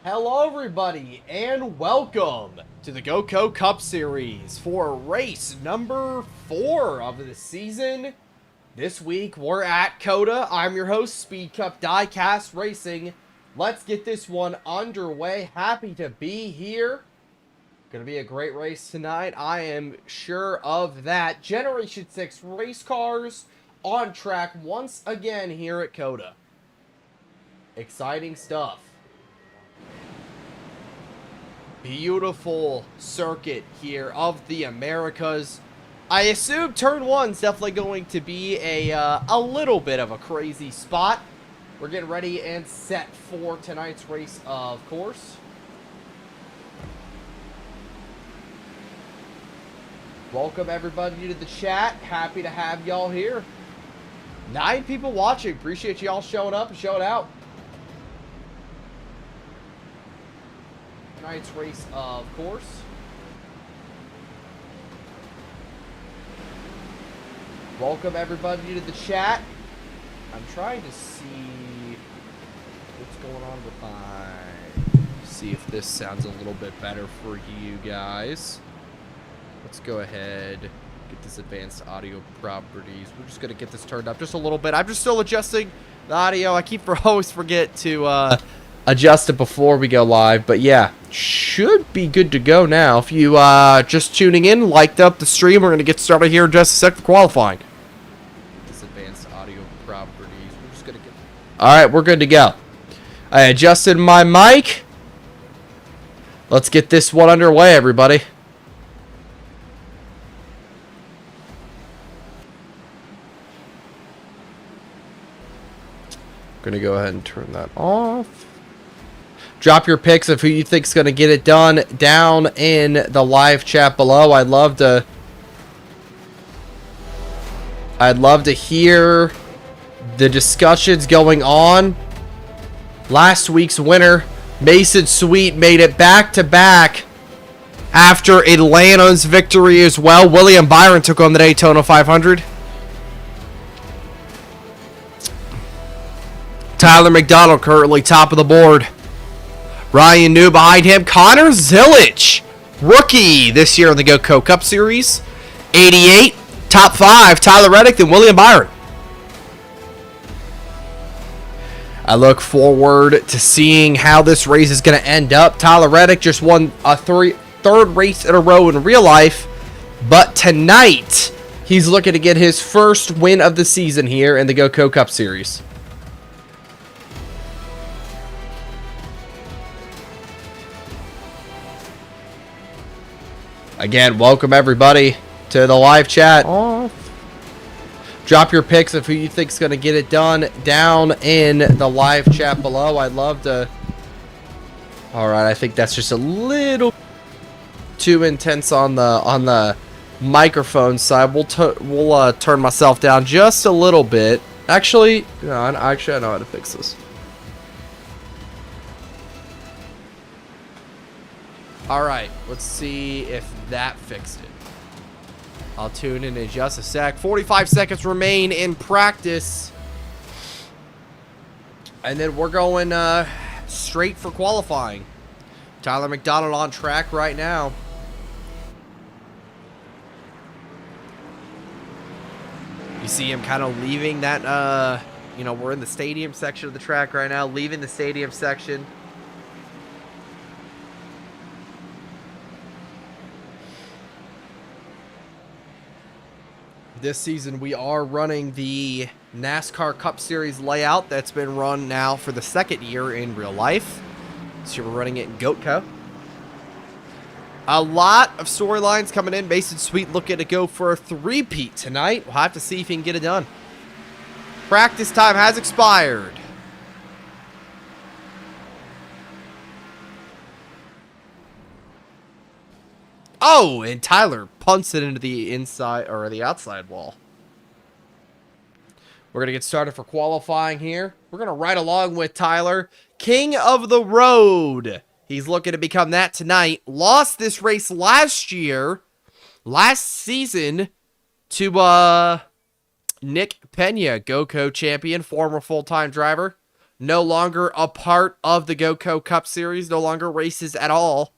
Hello everybody and welcome to the Goatco Cup Series for race number 4 of the season. This week we're at COTA. I'm your host, Speed Cup Diecast Racing. Let's get this one underway. Happy to be here. Gonna be a great race tonight. I am sure of that. Generation 6 race cars on track once again here at COTA. Exciting stuff. Beautiful circuit here of the Americas. I assume turn 1's definitely going to be a little bit of a crazy spot. We're getting ready and set for tonight's race, of course. Welcome everybody to the chat. Happy to have y'all here. 9 people watching. Appreciate y'all showing up and showing out. Tonight's race, of course. Welcome everybody to the chat. I'm trying to see what's going on with my... See if this sounds a little bit better for you guys. Let's go ahead, get this advanced audio properties. We're just going to get this turned up just a little bit. I'm just still adjusting the audio. I always forget to adjust it before we go live. But yeah, should be good to go now. If you just tuning in, liked up the stream, we're going to get started here in just a sec for qualifying. This advanced audio properties. We're just going to get... Alright, we're good to go. I adjusted my mic. Let's get this one underway, everybody. Gonna go ahead and turn that off. Drop your picks of who you think's gonna get it done down in the live chat below. I'd love to hear the discussions going on. Last week's winner, Mason Sweet, made it back-to-back after Atlanta's victory as well. William Byron took on the Daytona 500. Tyler McDonald currently top of the board. Ryan New behind him. Connor Zillich, rookie this year in the Goatco Cup Series. 88, top 5, Tyler Reddick and William Byron. I look forward to seeing how this race is going to end up. Tyler Reddick just won a third race in a row in real life. But tonight, he's looking to get his first win of the season here in the Goatco Cup Series. Again, welcome everybody to the live chat. Drop your picks of who you think's going to get it done down in the live chat below. I'd love to... Alright, I think that's just a little too intense on the microphone side. We'll turn myself down just a little bit. Actually, no, I know how to fix this. Alright, let's see if that fixed it. I'll tune in just a sec. 45 seconds remain in practice. And then we're going straight for qualifying. Tyler McDonald on track right now. You see him kind of leaving that, we're in the stadium section of the track right now. Leaving the stadium section. This season, we are running the NASCAR Cup Series layout that's been run now for the 2nd year in real life. So we're running it in Goatco. A lot of storylines coming in. Mason Sweet looking to go for a 3-peat tonight. We'll have to see if he can get it done. Practice time has expired. Oh, and Tyler punts it into the inside or the outside wall. We're going to get started for qualifying here. We're going to ride along with Tyler. King of the road. He's looking to become that tonight. Lost this race last season, to Nick Pena, Goatco champion, former full-time driver. no longer a part of the Goatco Cup Series, no longer races at all.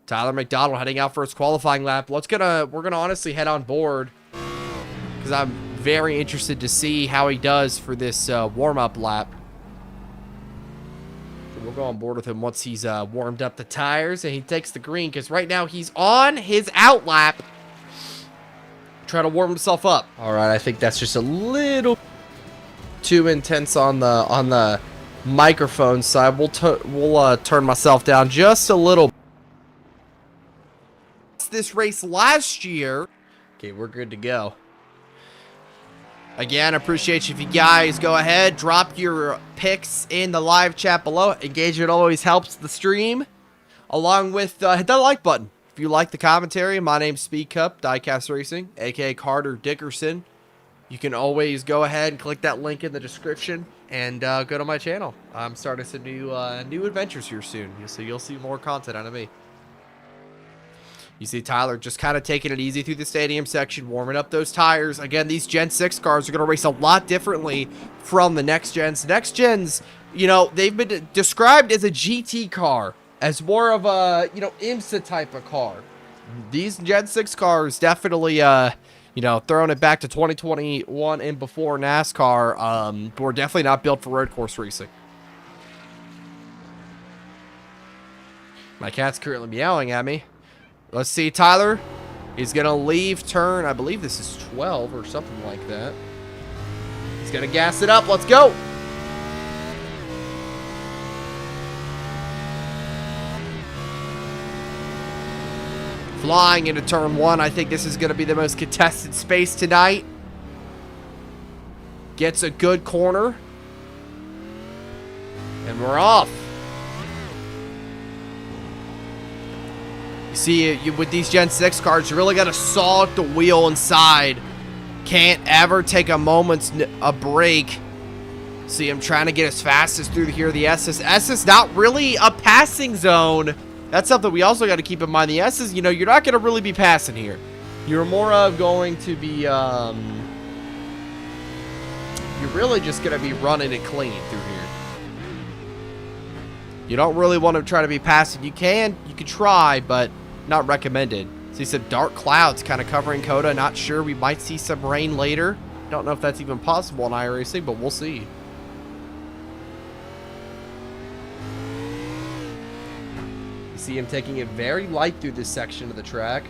Tyler McDonald heading out for his qualifying lap. We're gonna honestly head on board because I'm very interested to see how he does for this warm-up lap. So we'll go on board with him once he's warmed up the tires and he takes the green, because right now he's on his out lap trying to warm himself up. All right, I think that's just a little too intense on the microphone side. We'll turn myself down just a little. This race last year. Okay, we're good to go. Again, appreciate you if you guys go ahead, drop your picks in the live chat below. Engagement always helps the stream. Along with hit that like button if you like the commentary. My name's Speed Cup Diecast Racing, aka Carter Dickerson. You can always go ahead and click that link in the description and go to my channel. I'm starting some new adventures here soon, so you'll see more content out of me. You see Tyler just kind of taking it easy through the stadium section, warming up those tires. Again, these Gen 6 cars are going to race a lot differently from the next gens. Next gens, you know, they've been described as a GT car, as more of a, you know, IMSA type of car. These Gen 6 cars definitely, you know, throwing it back to 2021 and before NASCAR, were definitely not built for road course racing. My cat's currently meowing at me. Let's see, Tyler. He's going to leave turn. I believe this is 12 or something like that. He's going to gas it up. Let's go. Flying into turn 1. I think this is going to be the most contested space tonight. Gets a good corner. And we're off. See, with these Gen 6 cars, you really got to saw at the wheel inside. Can't ever take a moment's break. See, I'm trying to get as fast as through here. The S is not really a passing zone. That's something we also got to keep in mind. The S is, you know, you're not going to really be passing here. You're more of going to be, you're really just going to be running it clean through here. You don't really want to try to be passing. You can try, but not recommended. See some dark clouds kind of covering COTA. Not sure. We might see some rain later. Don't know if that's even possible in iRacing, but we'll see. You see him taking it very light through this section of the track.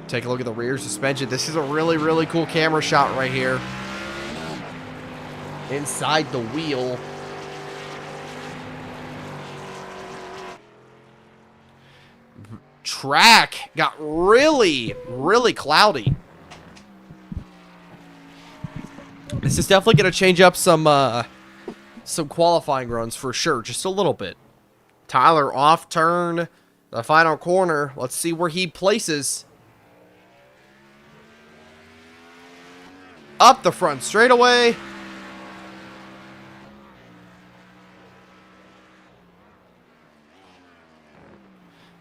Take a look at the rear suspension. This is a really, really cool camera shot right here. Inside the wheel. Track got really, really cloudy. This is definitely going to change up some qualifying runs for sure, just a little bit. Tyler off turn, the final corner. Let's see where he places. Up the front straightaway.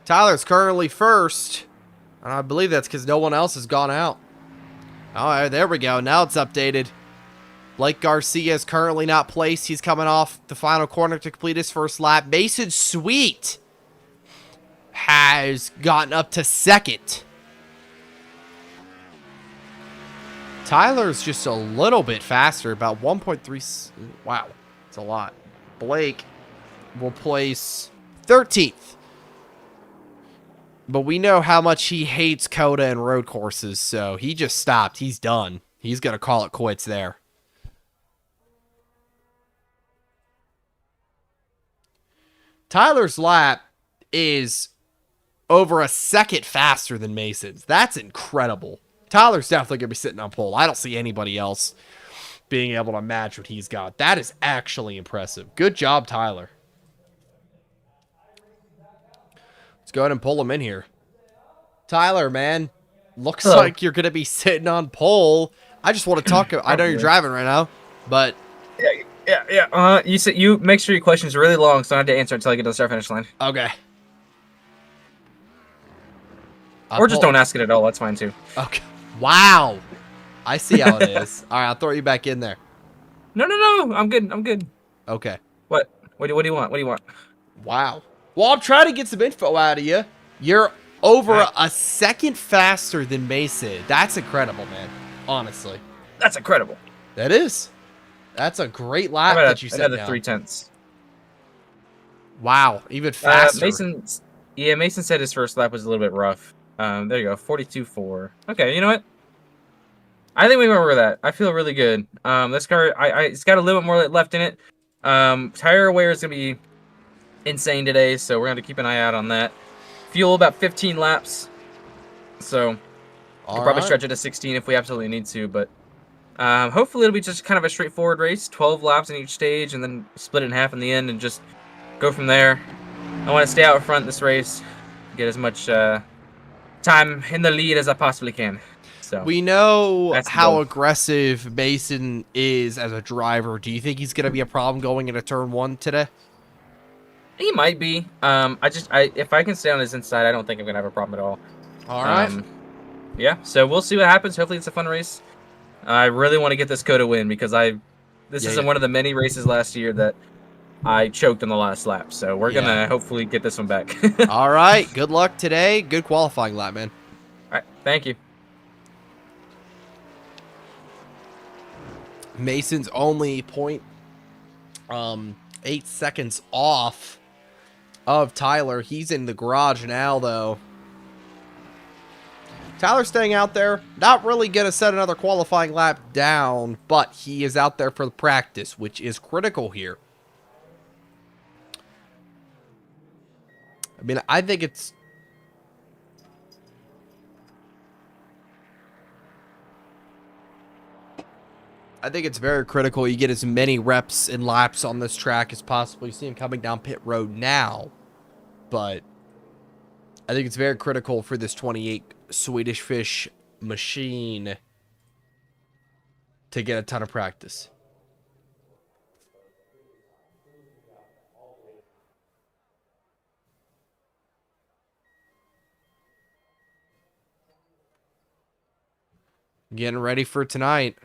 Tyler's currently first. And I believe that's because no one else has gone out. All right, there we go. Now it's updated. Blake Garcia is currently not placed. He's coming off the final corner to complete his first lap. Mason Sweet has gotten up to second. Tyler's just a little bit faster, about 1.3. Wow, it's a lot. Blake will place 13th. But we know how much he hates COTA and road courses, so he just stopped. He's done. He's going to call it quits there. Tyler's lap is over a second faster than Mason's. That's incredible. Tyler's definitely going to be sitting on pole. I don't see anybody else being able to match what he's got. That is actually impressive. Good job, Tyler. Let's go ahead and pull him in here. Tyler, man, looks like you're going to be sitting on pole. I just want to talk. I know you're driving right now, but yeah. You said you make sure your question's really long, so I have to answer until I get to the start finish line. Okay. Or just don't ask it at all. That's fine too. Okay. Wow. I see how it is. All right, I'll throw you back in there. No, no, no. I'm good. I'm good. Okay. What? What do you want? What do you want? Wow. Well, I'm trying to get some info out of you. You're over Alright. a second faster than Mason. That's incredible, man. Honestly. That's incredible. That is. That's a great How lap about that you set another now. 3/10? Wow, even faster. Mason said his first lap was a little bit rough. There you go, 42.4. Okay, you know what? I think we went over that. I feel really good. This car, it's got a little bit more left in it. Tire wear is gonna be insane today, so we're gonna have to keep an eye out on that. Fuel about 15 laps, so we'll probably stretch it to 16 if we absolutely need to. But hopefully it'll be just kind of a straightforward race, 12 laps in each stage, and then split it in half in the end and just go from there. I want to stay out front this race, get as much time in the lead as I possibly can. So we know that's the how goal. aggressive Mason is as a driver. Do you think he's going to be a problem going into turn 1 today? He might be. If I can stay on his inside, I don't think I'm gonna have a problem at all. All right. Yeah. So we'll see what happens. Hopefully it's a fun race. I really want to get this COTA win because this isn't one of the many races last year that I choked in the last lap. So we're gonna hopefully get this one back. All right. Good luck today. Good qualifying lap, man. All right. Thank you. Mason's only 0.8 seconds off of Tyler. He's in the garage now, though. Tyler's staying out there. Not really going to set another qualifying lap down, but he is out there for the practice, which is critical here. I mean, I think it's... very critical you get as many reps and laps on this track as possible. You see him coming down pit road now, but I think it's very critical for this 28 Swedish Fish machine to get a ton of practice. Getting ready for tonight.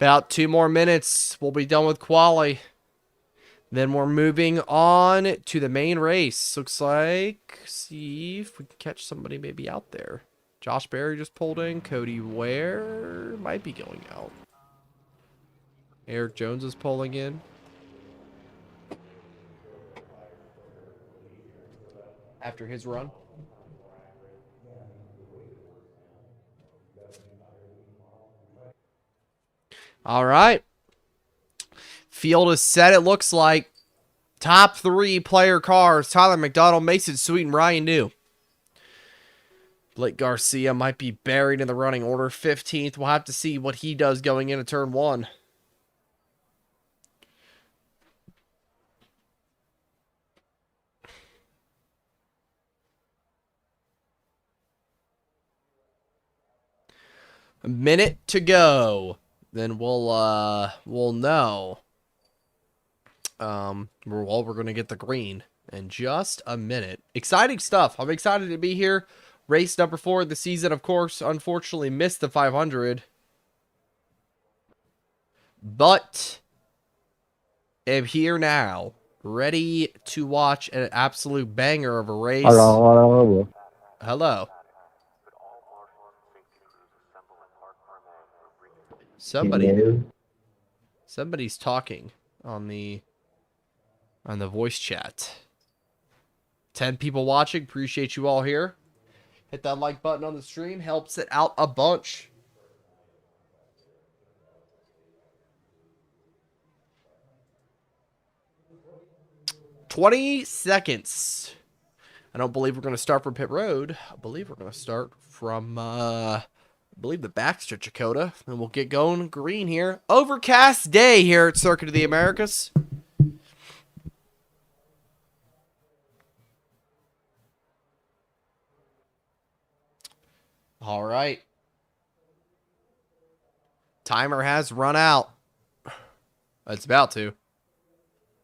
About 2 more minutes. We'll be done with quali. Then we're moving on to the main race. Looks like, see if we can catch somebody maybe out there. Josh Berry just pulled in. Cody Ware might be going out. Eric Jones is pulling in. After his run. All right. Field is set, it looks like. Top 3 player cars. Tyler McDonald, Mason Sweet, and Ryan New. Blake Garcia might be buried in the running order. 15th. We'll have to see what he does going into turn 1. A minute to go. Then we'll know. We're going to get the green in just a minute. Exciting stuff. I'm excited to be here. Race number 4 of the season, of course, unfortunately missed the 500. But am here now, ready to watch an absolute banger of a race. Hello. Hello. Somebody's talking on the voice chat. 10 people watching. Appreciate you all here. Hit that like button on the stream. Helps it out a bunch. "20 seconds. I don't believe we're going to start from pit road. I believe we're going to start from, I believe the backstretch of COTA. And we'll get going green here. Overcast day here at Circuit of the Americas. All right. Timer has run out. It's about to.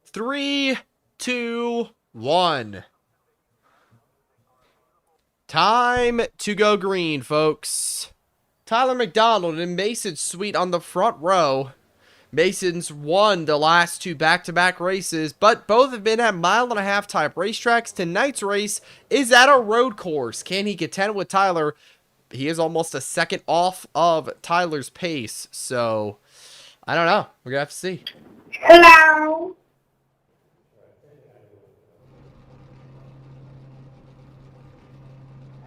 3, 2, 1. Time to go green, folks. Tyler McDonald and Mason Sweet on the front row. Mason's won the last 2 back-to-back races, but both have been at mile-and-a-half type racetracks. Tonight's race is at a road course. Can he contend with Tyler? He is almost a second off of Tyler's pace, so I don't know. We're gonna have to see. Hello.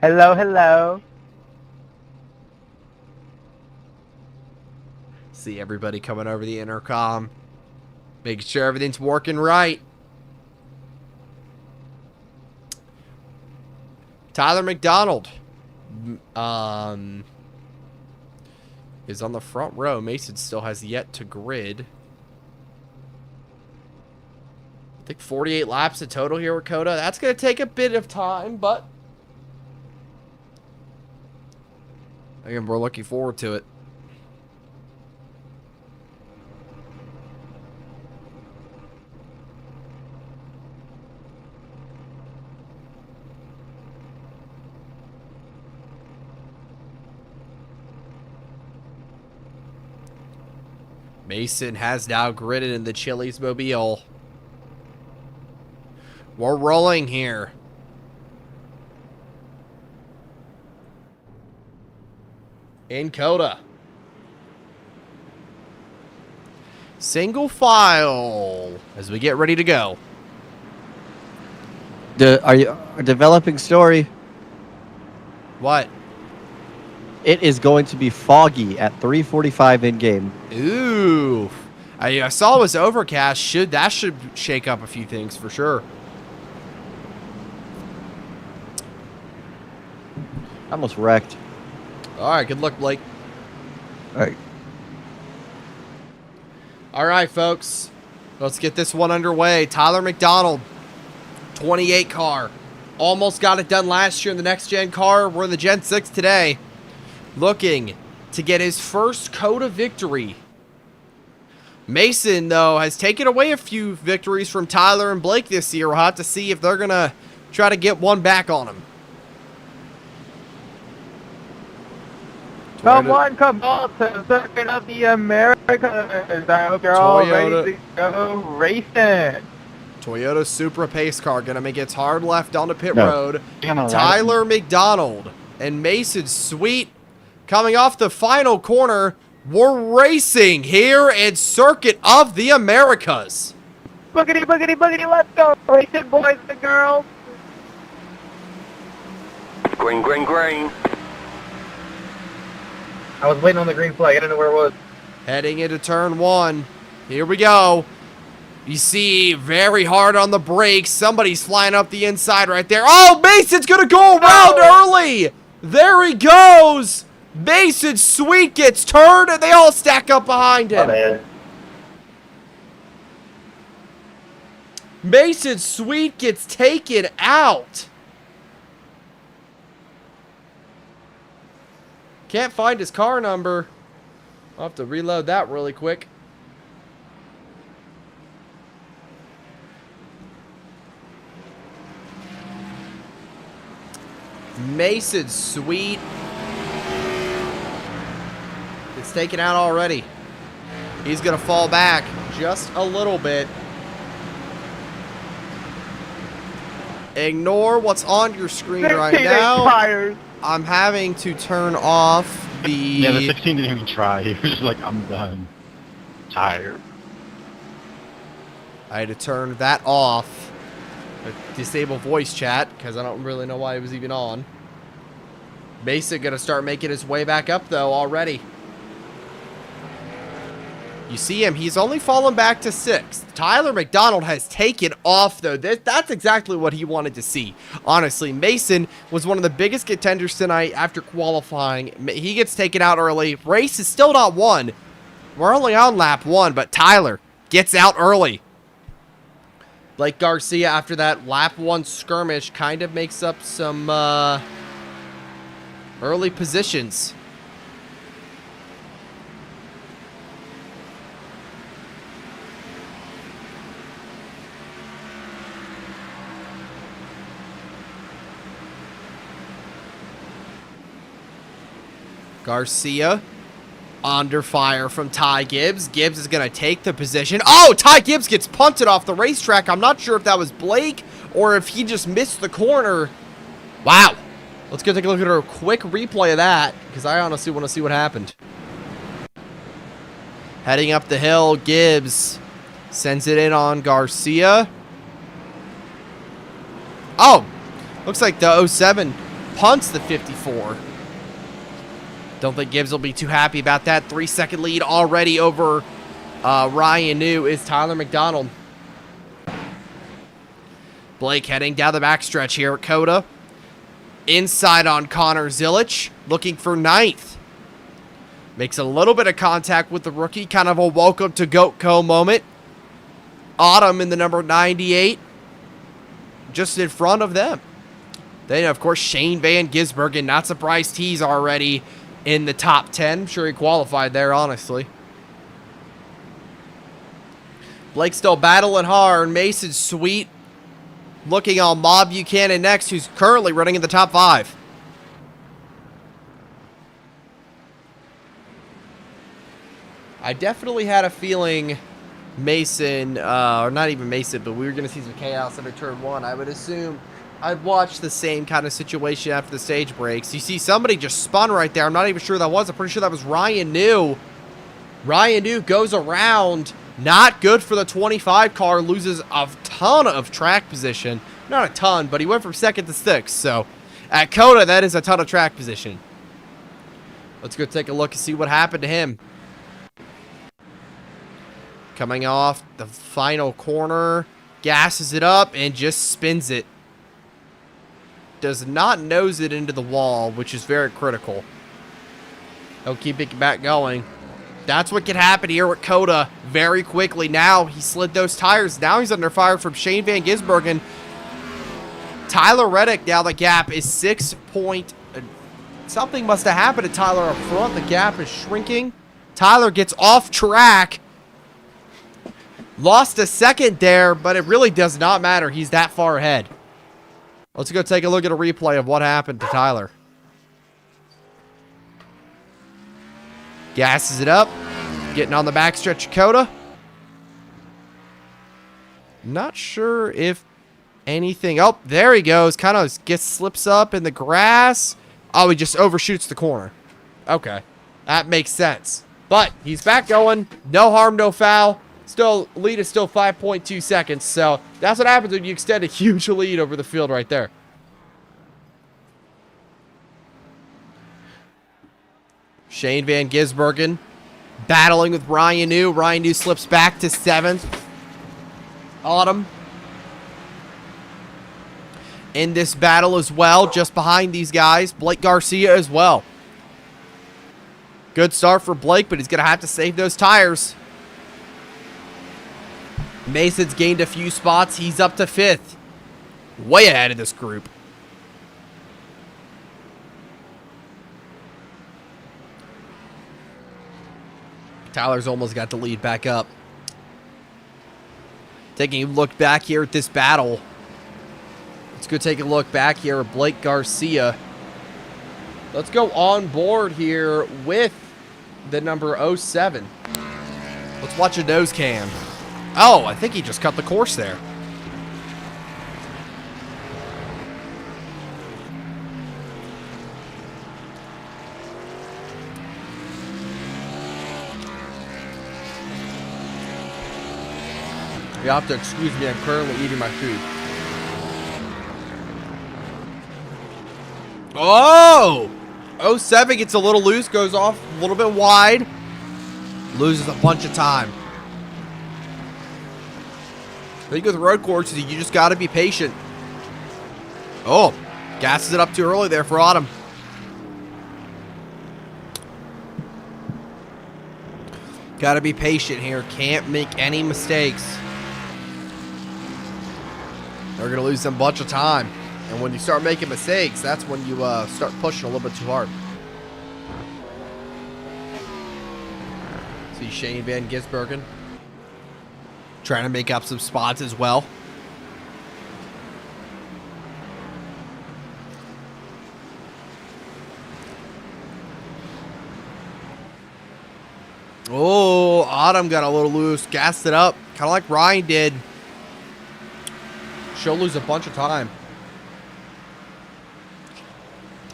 Hello, hello. See everybody coming over the intercom, making sure everything's working right. Tyler McDonald is on the front row. Mason still has yet to grid. I think 48 laps in total here with COTA. That's going to take a bit of time, but again, we're looking forward to it. Mason has now gridded in the Chili's Mobile. We're rolling here. In COTA. Single file as we get ready to go. Are you a developing story? What? It is going to be foggy at 3:45 in game. Ooh. I saw it was overcast. That should shake up a few things for sure. I almost wrecked. All right, good luck, Blake. All right. All right, folks. Let's get this one underway. Tyler McDonald, 28 car. Almost got it done last year in the next gen car. We're in the Gen 6 today. Looking to get his first COTA victory. Mason, though, has taken away a few victories from Tyler and Blake this year. We'll have to see if they're going to try to get one back on him. Someone come on to Circuit of the Americas. I hope you're all ready to go racing. Toyota Supra pace car going to make its hard left onto pit road. Gonna Tyler McDonald and Mason Sweet coming off the final corner. We're racing here at Circuit of the Americas. Boogity, boogity, boogity, let's go racing, boys and girls. Green, green, green. I was waiting on the green flag. I didn't know where it was. Heading into turn 1. Here we go. You see, very hard on the brakes. Somebody's flying up the inside right there. Oh, Mason's going to go around early. There he goes. Mason Sweet gets turned, and they all stack up behind him. Oh, man. Mason Sweet gets taken out. Can't find his car number. I'll have to reload that really quick. Mason Sweet. It's taken out already. He's going to fall back just a little bit. Ignore what's on your screen right now. Tires. I'm having to turn off the... Yeah, the 16 didn't even try. He was just like, I'm done. Tired. I had to turn that off. Disable voice chat, because I don't really know why it was even on. Mason going to start making his way back up, though, already. You see him, he's only fallen back to 6th. Tyler McDonald has taken off, though. That's exactly what he wanted to see. Honestly, Mason was one of the biggest contenders tonight after qualifying. He gets taken out early. Race is still not won. We're only on lap 1, but Tyler gets out early. Like Garcia, after that lap 1 skirmish, kind of makes up some early positions. Garcia under fire from Ty Gibbs. Gibbs is going to take the position. Oh, Ty Gibbs gets punted off the racetrack. I'm not sure if that was Blake or if he just missed the corner. Wow. Let's go take a look at a quick replay of that because I honestly want to see what happened. Heading up the hill, Gibbs sends it in on Garcia. Oh, looks like the 07 punts the 54. Don't think Gibbs will be too happy about that. 3-second lead already over Ryan New is Tyler McDonald. Blake heading down the backstretch here at COTA. Inside on Connor Zilich, looking for 9th. Makes a little bit of contact with the rookie, kind of a welcome to Goatco moment. Autumn in the number 98, just in front of them. Then, of course, Shane Van Gisbergen. Not surprised he's already in the top 10. I'm sure he qualified there, honestly. Blake still battling hard. Mason Sweet looking on Mob Buchanan next, who's currently running in the top 5. I definitely had a feeling Mason, or not even Mason, but we were going to see some chaos under turn 1. I would assume I'd watch the same kind of situation after the stage breaks. You see somebody just spun right there. I'm not even sure that was. I'm pretty sure that was Ryan New. Ryan New goes around. Not good for the 25 car. Loses a ton of track position. Not a ton, but he went from 2nd to 6th. So at COTA, that is a ton of track position. Let's go take a look and see what happened to him. Coming off the final corner. Gasses it up and just spins it. Does not nose it into the wall, which is very critical. He'll keep it back going. That's what can happen here at COTA very quickly. Now he slid those tires. Now he's under fire from Shane Van Gisbergen. Tyler Reddick, now the gap is 6 point. Something must have happened to Tyler up front. The gap is shrinking. Tyler gets off track. Lost a second there, but it really does not matter. He's that far ahead. Let's go take a look at a replay of what happened to Tyler. Gasses it up. Getting on the backstretch of COTA. Not sure if anything... Oh, there he goes. Kind of slips up in the grass. Oh, he just overshoots the corner. Okay. That makes sense. But he's back going. No harm, no foul. Still, lead is still 5.2 seconds. So that's what happens when you extend a huge lead over the field right there. Shane Van Gisbergen battling with Ryan New. Ryan New slips back to 7th. Autumn in this battle as well, just behind these guys. Blake Garcia as well. Good start for Blake, but he's going to have to save those tires. Mason's gained a few spots. He's up to 5th. Way ahead of this group. Tyler's almost got the lead back up. Taking a look back here at this battle. Let's go take a look back here at Blake Garcia. Let's go on board here with the number 07. Let's watch a nose cam. Oh, I think he just cut the course there. You have to excuse me, I'm currently eating my food. Oh! 07 gets a little loose, goes off a little bit wide. Loses a bunch of time. I think with road courses, you just got to be patient. Oh, gasses it up too early there for Autumn. Got to be patient here. Can't make any mistakes. They're going to lose a bunch of time. And when you start making mistakes, that's when you start pushing a little bit too hard. See Shane Van Gisbergen trying to make up some spots as well. Oh, Autumn got a little loose. Gassed it up. Kind of like Ryan did. She'll lose a bunch of time.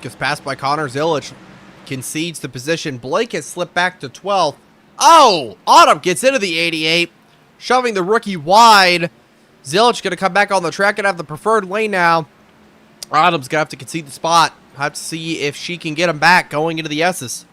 Gets passed by Connor Zilic. Concedes the position. Blake has slipped back to 12th. Oh! Autumn gets into the 88. Shoving the rookie wide. Zilic going to come back on the track and have the preferred lane now. Autumn's going to have to concede the spot. Have to see if she can get him back going into the S's.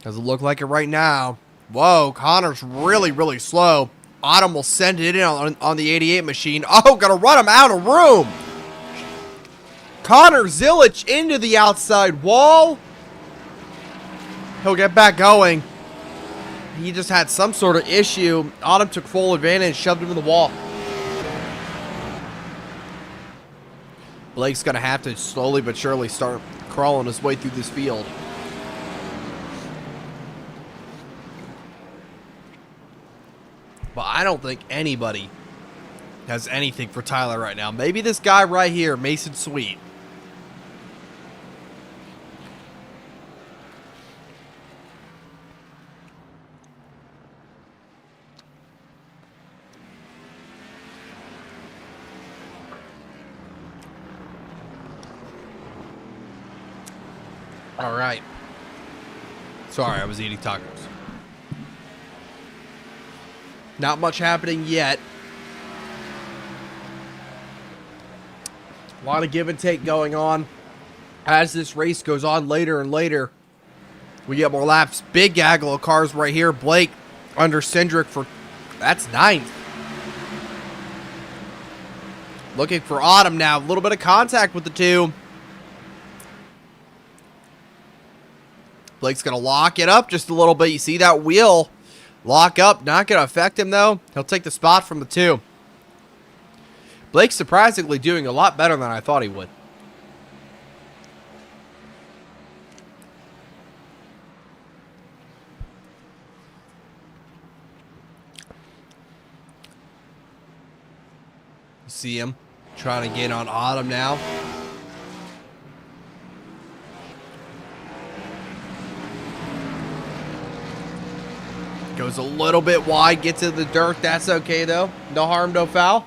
Doesn't look like it right now. Whoa, Connor's really, really slow. Autumn will send it in on the 88 machine. Oh, gonna run him out of room. Connor Zilic into the outside wall. He'll get back going. He just had some sort of issue. Autumn took full advantage, shoved him in the wall. Blake's gonna have to slowly but surely start crawling his way through this field. But I don't think anybody has anything for Tyler right now. Maybe this guy right here, Mason Sweet. All right. Sorry, I was eating tacos. Not much happening yet. A lot of give and take going on. As this race goes on later and later, we get more laps. Big gaggle of cars right here. Blake under Cindric for... That's 9th. Looking for Autumn now. A little bit of contact with the two. Blake's going to lock it up just a little bit. You see that wheel lock up. Not going to affect him, though. He'll take the spot from the two. Blake's surprisingly doing a lot better than I thought he would. See him trying to get on Autumn now. Goes a little bit wide, gets in the dirt. That's okay, though. No harm, no foul.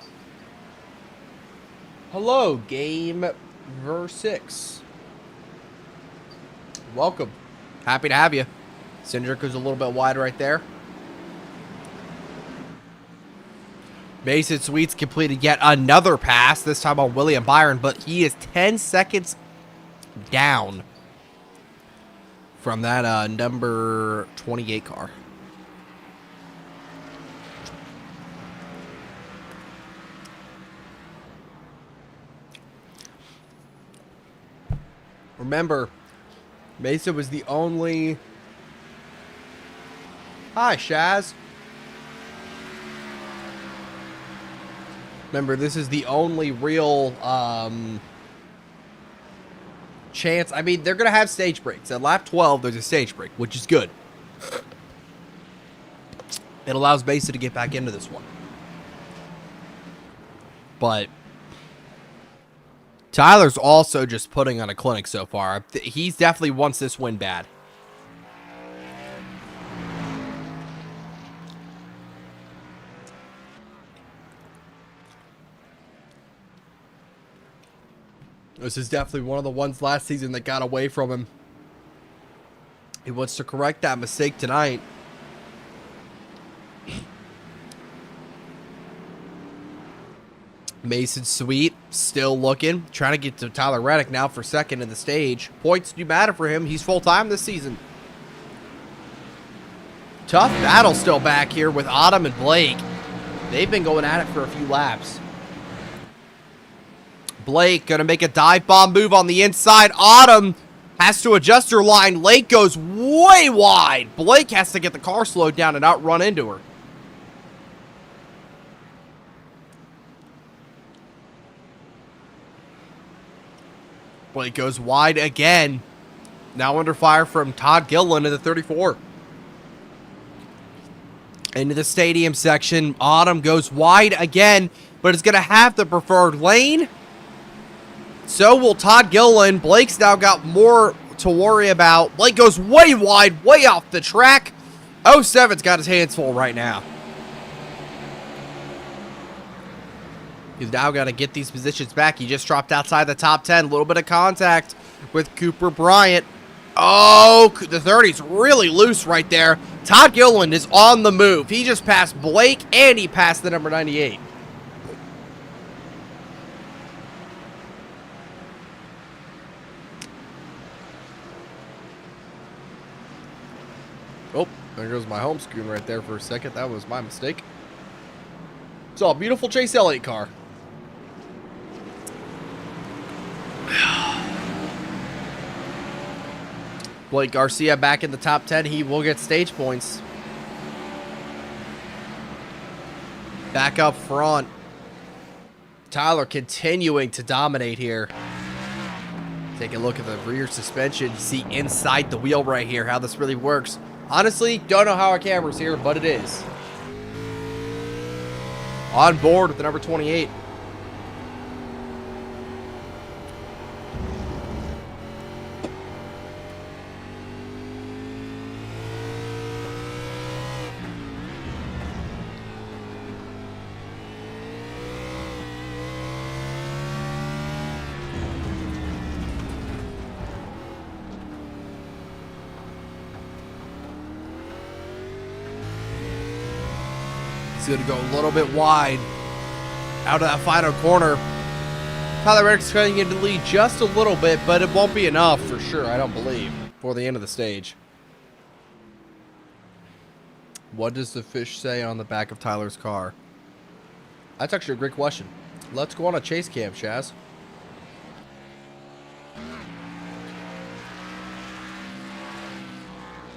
Hello, Game Verse 6. Welcome. Happy to have you. Cindric goes a little bit wide right there. Mason Sweets completed yet another pass, this time on William Byron, but he is 10 seconds down from that number 28 car. Remember, Mesa was the only... Hi, Shaz. Remember, this is the only real chance. I mean, they're going to have stage breaks. At lap 12, there's a stage break, which is good. It allows Mesa to get back into this one. But Tyler's also just putting on a clinic so far. He's definitely wants this win bad. This is definitely one of the ones last season that got away from him. He wants to correct that mistake tonight. Mason Sweet still looking. Trying to get to Tyler Reddick now for second in the stage. Points do matter for him. He's full-time this season. Tough battle still back here with Autumn and Blake. They've been going at it for a few laps. Blake going to make a dive bomb move on the inside. Autumn has to adjust her line. Lake goes way wide. Blake has to get the car slowed down and not run into her. Blake goes wide again. Now under fire from Todd Gilliland in the 34. Into the stadium section. Autumn goes wide again, but is going to have the preferred lane. So will Todd Gilliland. Blake's now got more to worry about. Blake goes way wide, way off the track. 07's got his hands full right now. He's now got to get these positions back. He just dropped outside the top 10. A little bit of contact with Cooper Bryant. Oh, the 30's really loose right there. Todd Gilliland is on the move. He just passed Blake, and he passed the number 98. Oh, there goes my home screen right there for a second. That was my mistake. So, a beautiful Chase Elliott car. Blake Garcia back in the top 10. He will get stage points. Back up front. Tyler continuing to dominate here. Take a look at the rear suspension. See inside the wheel right here how this really works. Honestly, don't know how our camera's here, but it is. On board with the number 28. Going to go a little bit wide out of that final corner. Tyler Reddick's going to lead just a little bit, but it won't be enough for sure, I don't believe, for the end of the stage. What does the fish say on the back of Tyler's car? That's actually a great question. Let's go on a chase cam, Shaz.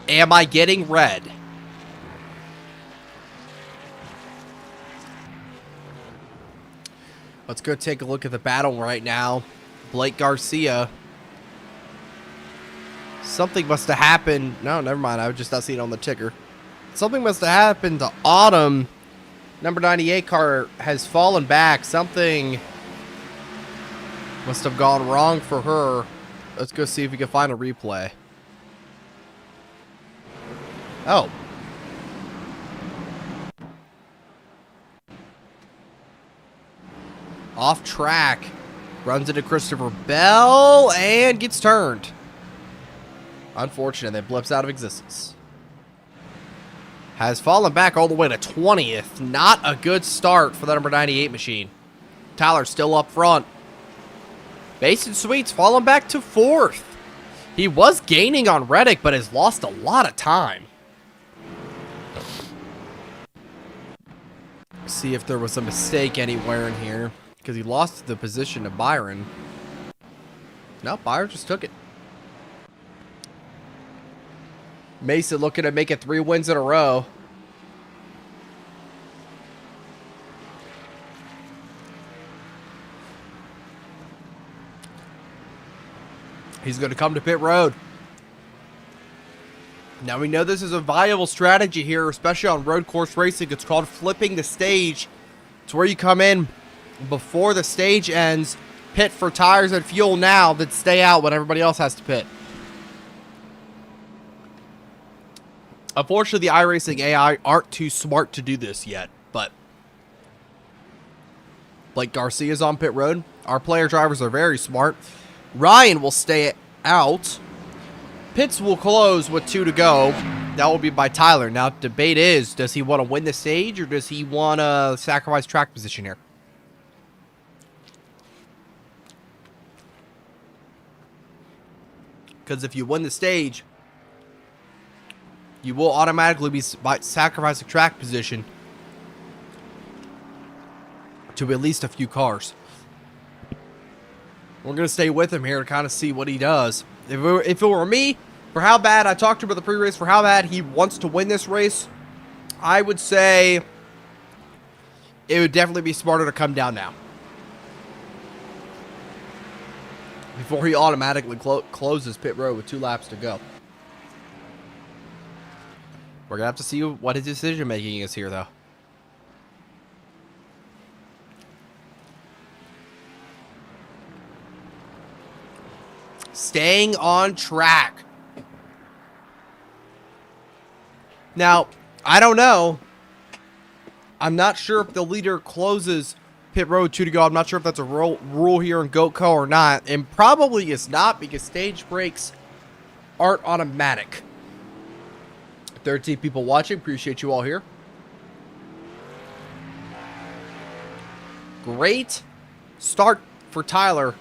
Am I getting red? Let's go take a look at the battle right now. Blake Garcia. Something must have happened. No, never mind. I was just not seeing it on the ticker. Something must have happened to Autumn. Number 98 car has fallen back. Something must have gone wrong for her. Let's go see if we can find a replay. Oh. Off track, runs into Christopher Bell, and gets turned. Unfortunate, that blips out of existence. Has fallen back all the way to 20th. Not a good start for the number 98 machine. Tyler still up front. Mason Sweet's fallen back to 4th. He was gaining on Reddick, but has lost a lot of time. See if there was a mistake anywhere in here. Because he lost the position to Byron. No, Byron just took it. Mason looking to make it 3 wins in a row. He's going to come to pit road. Now we know this is a viable strategy here, especially on road course racing. It's called flipping the stage. It's where you come in before the stage ends, pit for tires and fuel now, then stay out when everybody else has to pit. Unfortunately, the iRacing AI aren't too smart to do this yet, but Blake Garcia's on pit road. Our player drivers are very smart. Ryan will stay out. Pits will close with 2 to go. That will be by Tyler. Now, debate is, does he want to win the stage or does he want to sacrifice track position here? Because if you win the stage, you will automatically be sacrificing track position to at least a few cars. We're going to stay with him here to kind of see what he does. If it were me, for how bad, I talked to him about the pre-race, for how bad he wants to win this race, I would say it would definitely be smarter to come down now. Before he automatically closes pit road with 2 laps to go. We're going to have to see what his decision making is here, though. staying on track. Now, I don't know. I'm not sure if the leader closes pit road 2 to go. I'm not sure if that's a rule here in Goatco or not. And probably is not because stage breaks aren't automatic. 13 people watching. Appreciate you all here. Great start for Tyler.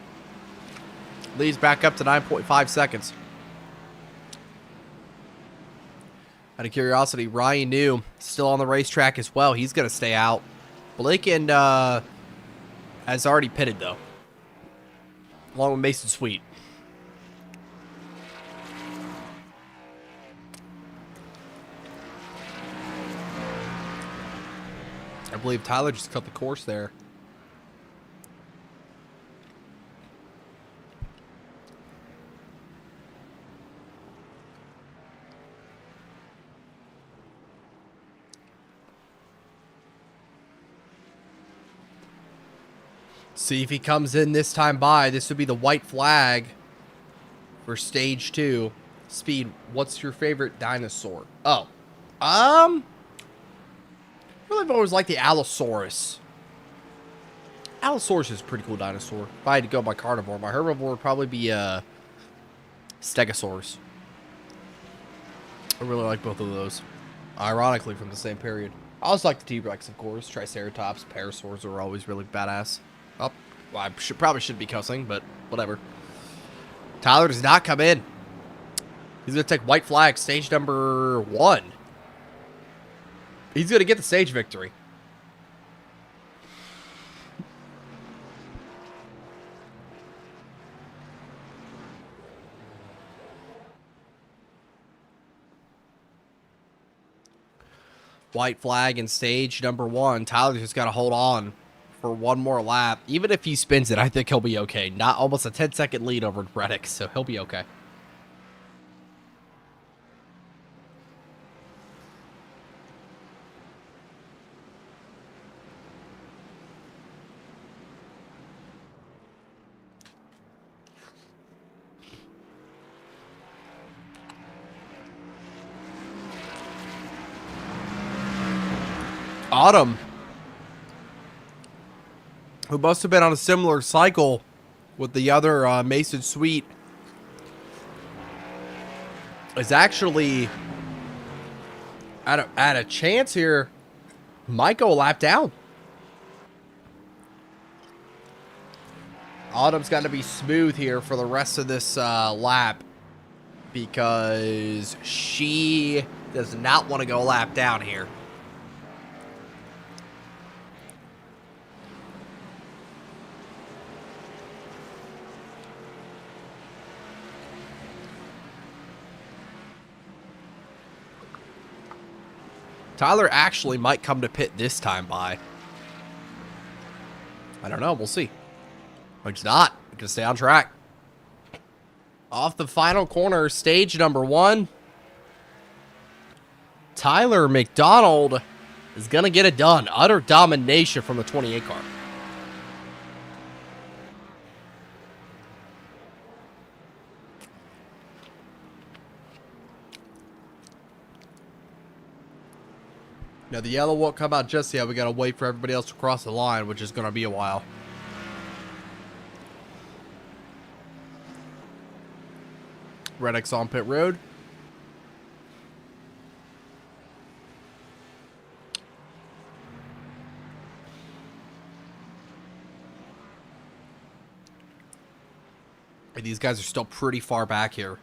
Leads back up to 9.5 seconds. Out of curiosity, Ryan New still on the racetrack as well. He's going to stay out. Blake and has already pitted, though. Along with Mason Sweet. I believe Tyler just cut the course there. See if he comes in this time by. This would be the white flag for stage 2. Speed, what's your favorite dinosaur? Oh. Really, I've always liked the Allosaurus. Allosaurus is a pretty cool dinosaur. If I had to go by carnivore, my herbivore would probably be Stegosaurus. I really like both of those. Ironically, from the same period. I also like the T-Rex, of course. Triceratops, Parasaurs are always really badass. Oh, well, I probably shouldn't be cussing, but whatever. Tyler does not come in. He's going to take white flag, stage number 1. He's going to get the stage victory. White flag in stage number 1. Tyler just got to hold on for one more lap. Even if he spins it, I think he'll be okay. Not almost a 10-second lead over Reddick, so he'll be okay. Autumn, who must have been on a similar cycle with the other Mason Sweet, is actually at a chance here. Might go a lap down. Autumn's got to be smooth here for the rest of this lap because she does not want to go a lap down here. Tyler actually might come to pit this time by. I don't know. We'll see. But he's not. He's going to stay on track. Off the final corner, stage number 1. Tyler McDonald is going to get it done. Utter domination from the 28 car. Now, the yellow won't come out just yet. We got to wait for everybody else to cross the line, which is going to be a while. Reddick's on pit road. And these guys are still pretty far back here.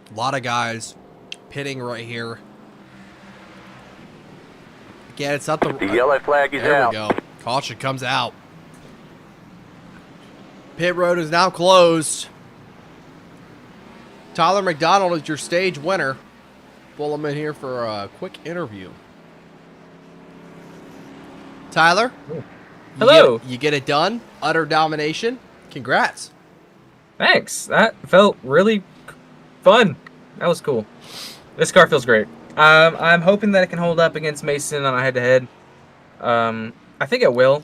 A lot of guys pitting right here. Again, it's not the yellow flag is out. There we go. Caution comes out. Pit road is now closed. Tyler McDonald is your stage winner. Pull him in here for a quick interview. Tyler? Hello. You get it done. Utter domination. Congrats. Thanks. That felt really fun. That was cool. This car feels great. I'm hoping that it can hold up against Mason on a head-to-head. I think it will.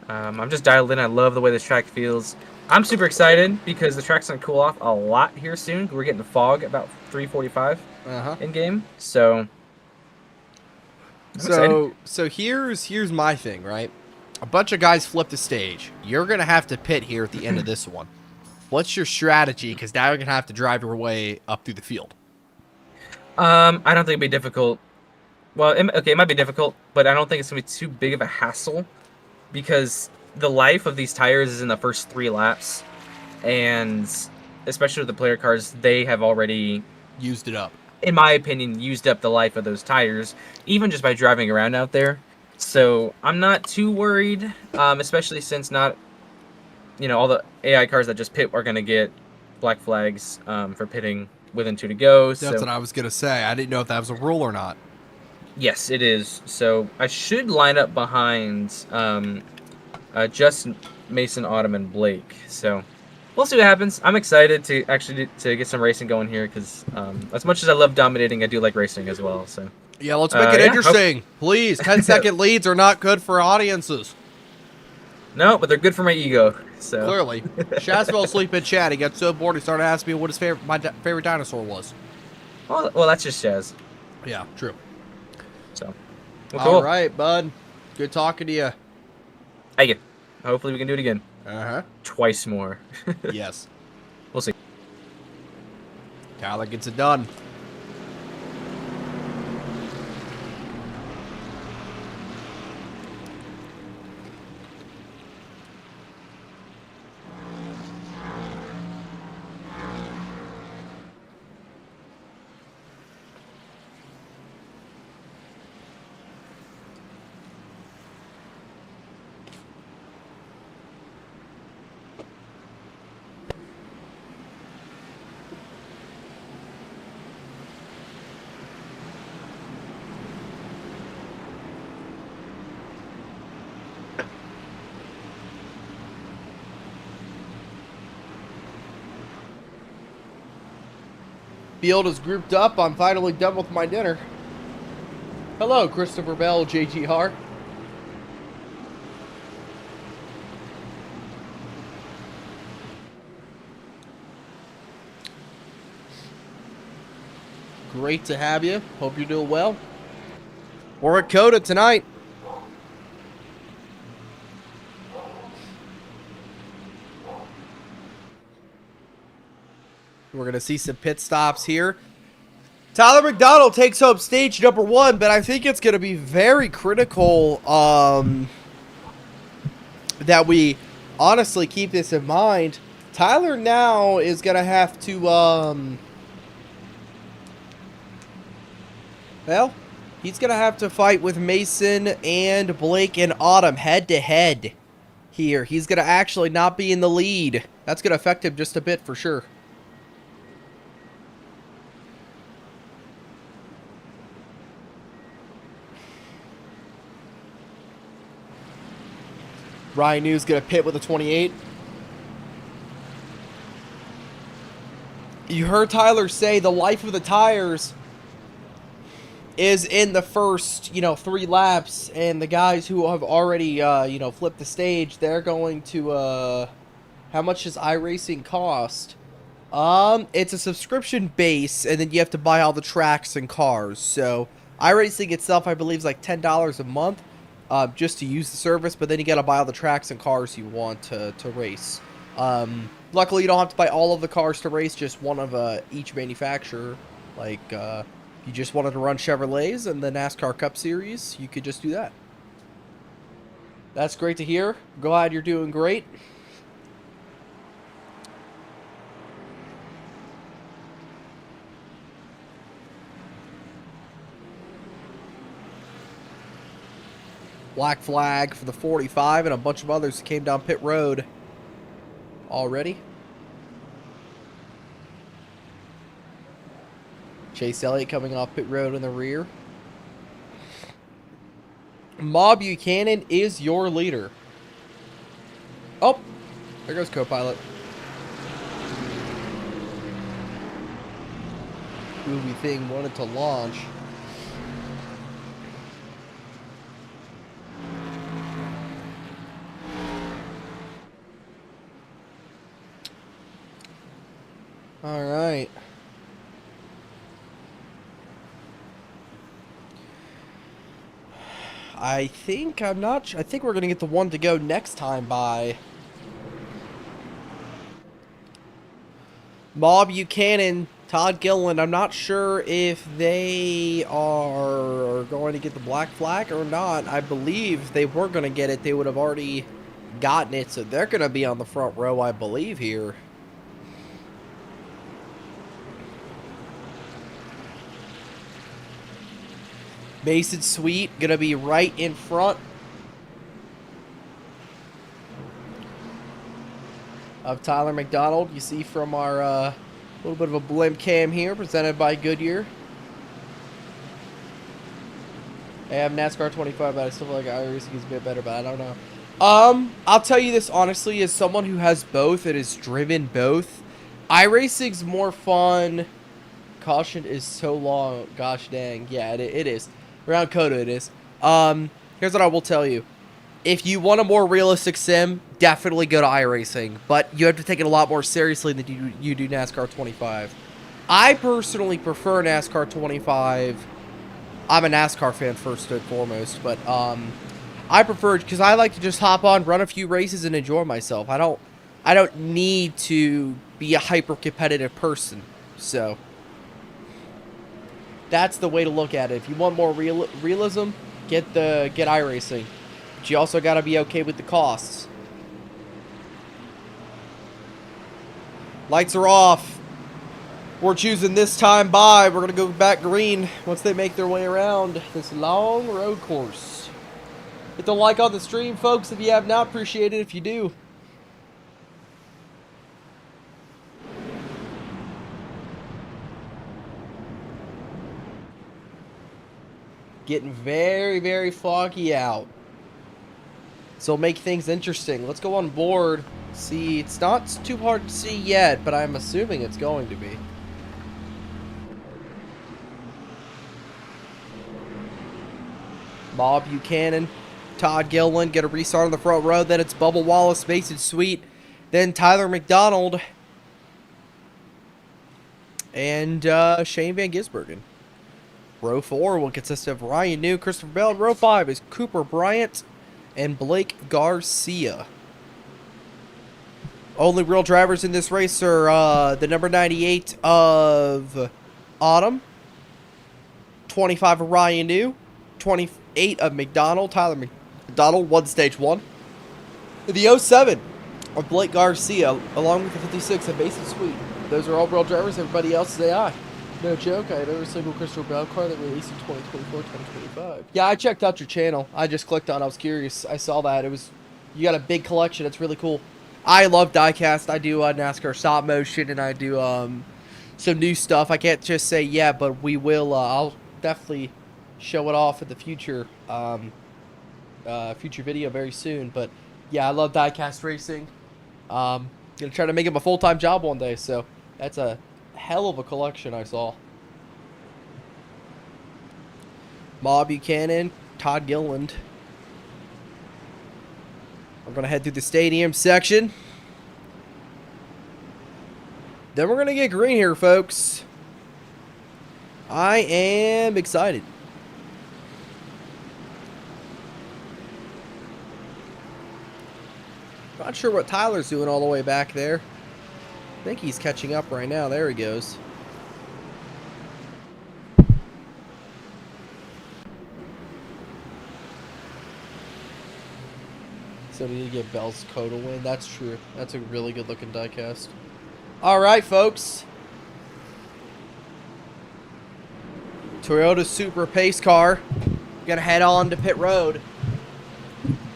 I'm just dialed in. I love the way this track feels. I'm super excited because the track's gonna cool off a lot here soon. We're getting the fog about 3:45 in game, so. I'm excited. So here's my thing, right? A bunch of guys flip the stage. You're gonna have to pit here at the end of this one. What's your strategy? Because now you're gonna have to drive your way up through the field. I don't think it'd be difficult. Well, it might be difficult, but I don't think it's gonna be too big of a hassle because the life of these tires is in the first 3 laps, and especially with the player cars, they have already Used it up. In my opinion, used up the life of those tires, even just by driving around out there. So I'm not too worried, especially since all the AI cars that just pit are gonna get black flags for pitting within 2 to go. That's what I was gonna say. I didn't know if that was a rule or not. Yes, it is. So I should line up behind just Mason, Autumn, and Blake. So we'll see what happens. I'm excited to actually get some racing going here because as much as I love dominating, I do like racing as well. So yeah, let's make it interesting, please. 10-second leads are not good for audiences. No, but they're good for my ego. So Clearly, Shaz fell asleep in chat. He got so bored he started asking me what his favorite dinosaur was. Well, that's just Shaz. Yeah, true. So, well, cool. All right, bud. Good talking to you. Thank you. Hopefully we can do it again. Twice more. Yes. We'll see. Tyler gets it done. Field is grouped up. I'm finally done with my dinner. Hello, Christopher Bell, JGR. Great to have you. Hope you're doing well. We're at COTA tonight. We're going to see some pit stops here. Tyler McDonald takes home stage number 1, but I think it's going to be very critical that we honestly keep this in mind. Tyler now is going to have to, well, he's going to have to fight with Mason and Blake and Autumn head-to-head here. He's going to actually not be in the lead. That's going to affect him just a bit for sure. Ryan New's going to pit with a 28. You heard Tyler say the life of the tires is in the first, 3 laps. And the guys who have already, flipped the stage, they're going to, how much does iRacing cost? It's a subscription base, and then you have to buy all the tracks and cars. So iRacing itself, I believe, is like $10 a month. Just to use the service, but then you gotta buy all the tracks and cars you want to race. Luckily, you don't have to buy all of the cars to race, just one of each manufacturer. Like, you just wanted to run Chevrolets and the NASCAR Cup Series, you could just do that. That's great to hear. Glad you're doing great. Black flag for the 45 and a bunch of others came down pit road already. Chase Elliott coming off pit road in the rear. Ma Buchanan is your leader. Oh, there goes co-pilot. groovy thing wanted to launch. All right. I think we're going to get the one to go next time by Mob Buchanan, Todd Gilliland. I'm not sure if they are going to get the black flag or not. I believe if they were going to get it, they would have already gotten it. So they're going to be on the front row, I believe, here. Mason Sweet going to be right in front of Tyler McDonald. You see from our little bit of a blimp cam here presented by Goodyear. I have NASCAR 25, but I still feel like iRacing is a bit better, but I don't know. I'll tell you this honestly, as someone who has both and has driven both, iRacing's more fun. Caution is so long. Gosh dang. Yeah, it is. Around COTA it is. Here's what I will tell you. If you want a more realistic sim, definitely go to iRacing. But you have to take it a lot more seriously than you do NASCAR 25. I personally prefer NASCAR 25. I'm a NASCAR fan first and foremost. But I prefer it because I like to just hop on, run a few races, and enjoy myself. I don't need to be a hyper-competitive person. So that's the way to look at it. If you want more realism, get iRacing. But you also got to be okay with the costs. Lights are off. We're choosing this time by. We're going to go back green once they make their way around this long road course. Hit the like on the stream, folks, if you have not. Appreciate it if you do. Getting very, very foggy out. So make things interesting. Let's go on board. See, it's not too hard to see yet, but I'm assuming it's going to be. Mob Buchanan, Todd Gilliland get a restart on the front row. Then it's Bubba Wallace, Mason Sweet. Then Tyler McDonald. And Shane Van Gisbergen. Row 4 will consist of Ryan New, Christopher Bell. And row 5 is Cooper Bryant and Blake Garcia. Only real drivers in this race are the number 98 of Autumn, 25 of Ryan New, 28 of McDonald, Tyler McDonald, won stage 1. The 07 of Blake Garcia, along with the 56 of Mason Sweet. Those are all real drivers. Everybody else is AI. No joke, I had every single Christopher Bell car that released in 2024, 2025. Yeah, I checked out your channel. I just clicked on it. I was curious. I saw that. You got a big collection. It's really cool. I love diecast. I do NASCAR stop motion, and I do some new stuff. I can't just say yeah, but we will. I'll definitely show it off in the future future video very soon. But yeah, I love diecast racing. Gonna try to make it my full-time job one day. So that's a hell of a collection I saw. Mob Buchanan, Todd Gilliland. We're going to head through the stadium section. Then we're going to get green here, folks. I am excited. Not sure what Tyler's doing all the way back there. I think he's catching up right now. There he goes. So we need to get Bell's COTA win. That's true. That's a really good looking diecast. All right, folks. Toyota Supra pace car. Gonna head on to pit road.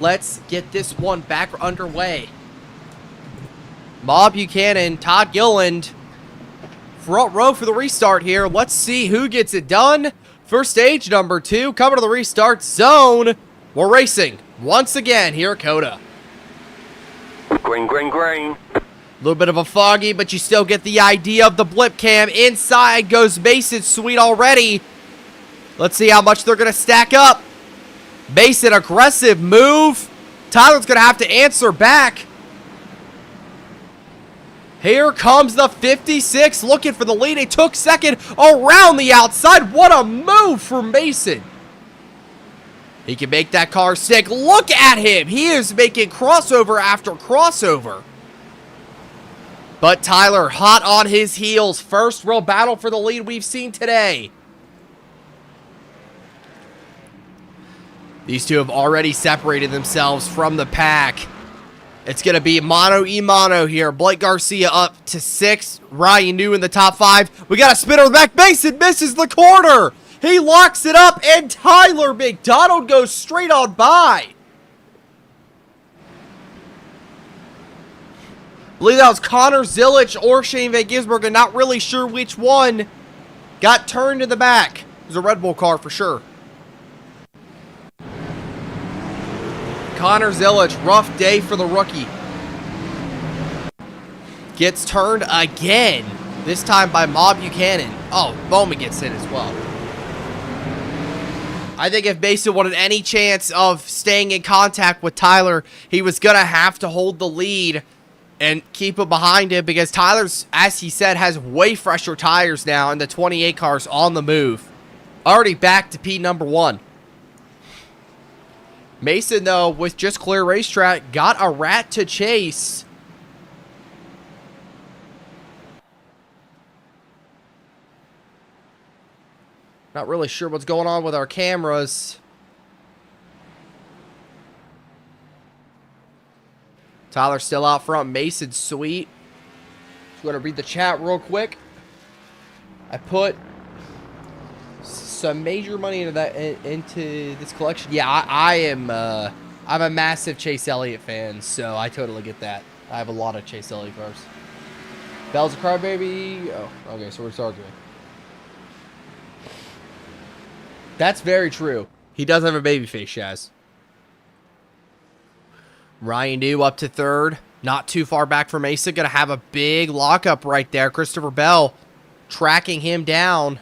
Let's get this one back underway. Mob Buchanan, Todd Gilliland, front row for the restart here. Let's see who gets it done. First stage number 2, coming to the restart zone. We're racing once again here at COTA. Green, green, green. A little bit of a foggy, but you still get the idea of the blip cam. Inside goes Mason Sweet already. Let's see how much they're going to stack up. Mason, aggressive move. Tyler's going to have to answer back. Here comes the 56 looking for the lead. He took second around the outside. What a move for Mason. He can make that car stick. Look at him. He is making crossover after crossover. But Tyler hot on his heels. First real battle for the lead we've seen today. These two have already separated themselves from the pack. It's going to be mano-a-mano here. Blake Garcia up to 6. Ryan New in the top 5. We got a spinner in the back. Mason misses the corner. He locks it up, and Tyler McDonald goes straight on by. I believe that was Connor Zilic or Shane Van Gisbergen. Not really sure which one got turned in the back. It was a Red Bull car for sure. Connor Zilic, rough day for the rookie. Gets turned again. This time by Ma Buchanan. Oh, Bowman gets hit as well. I think if Mason wanted any chance of staying in contact with Tyler, he was going to have to hold the lead and keep it behind him because Tyler's, as he said, has way fresher tires now and the 28 car's on the move. Already back to P number 1. Mason, though, with just clear racetrack, got a rat to chase. Not really sure what's going on with our cameras. Tyler still out front. Mason Sweet. Just going to read the chat real quick. I put some major money into this collection. Yeah, I'm a massive Chase Elliott fan, so I totally get that. I have a lot of Chase Elliott cars. Bell's a crybaby. Oh, okay, so we're arguing. That's very true. He does have a baby face, Shaz. Ryan New up to 3rd. Not too far back from Mason. Gonna have a big lockup right there. Christopher Bell tracking him down.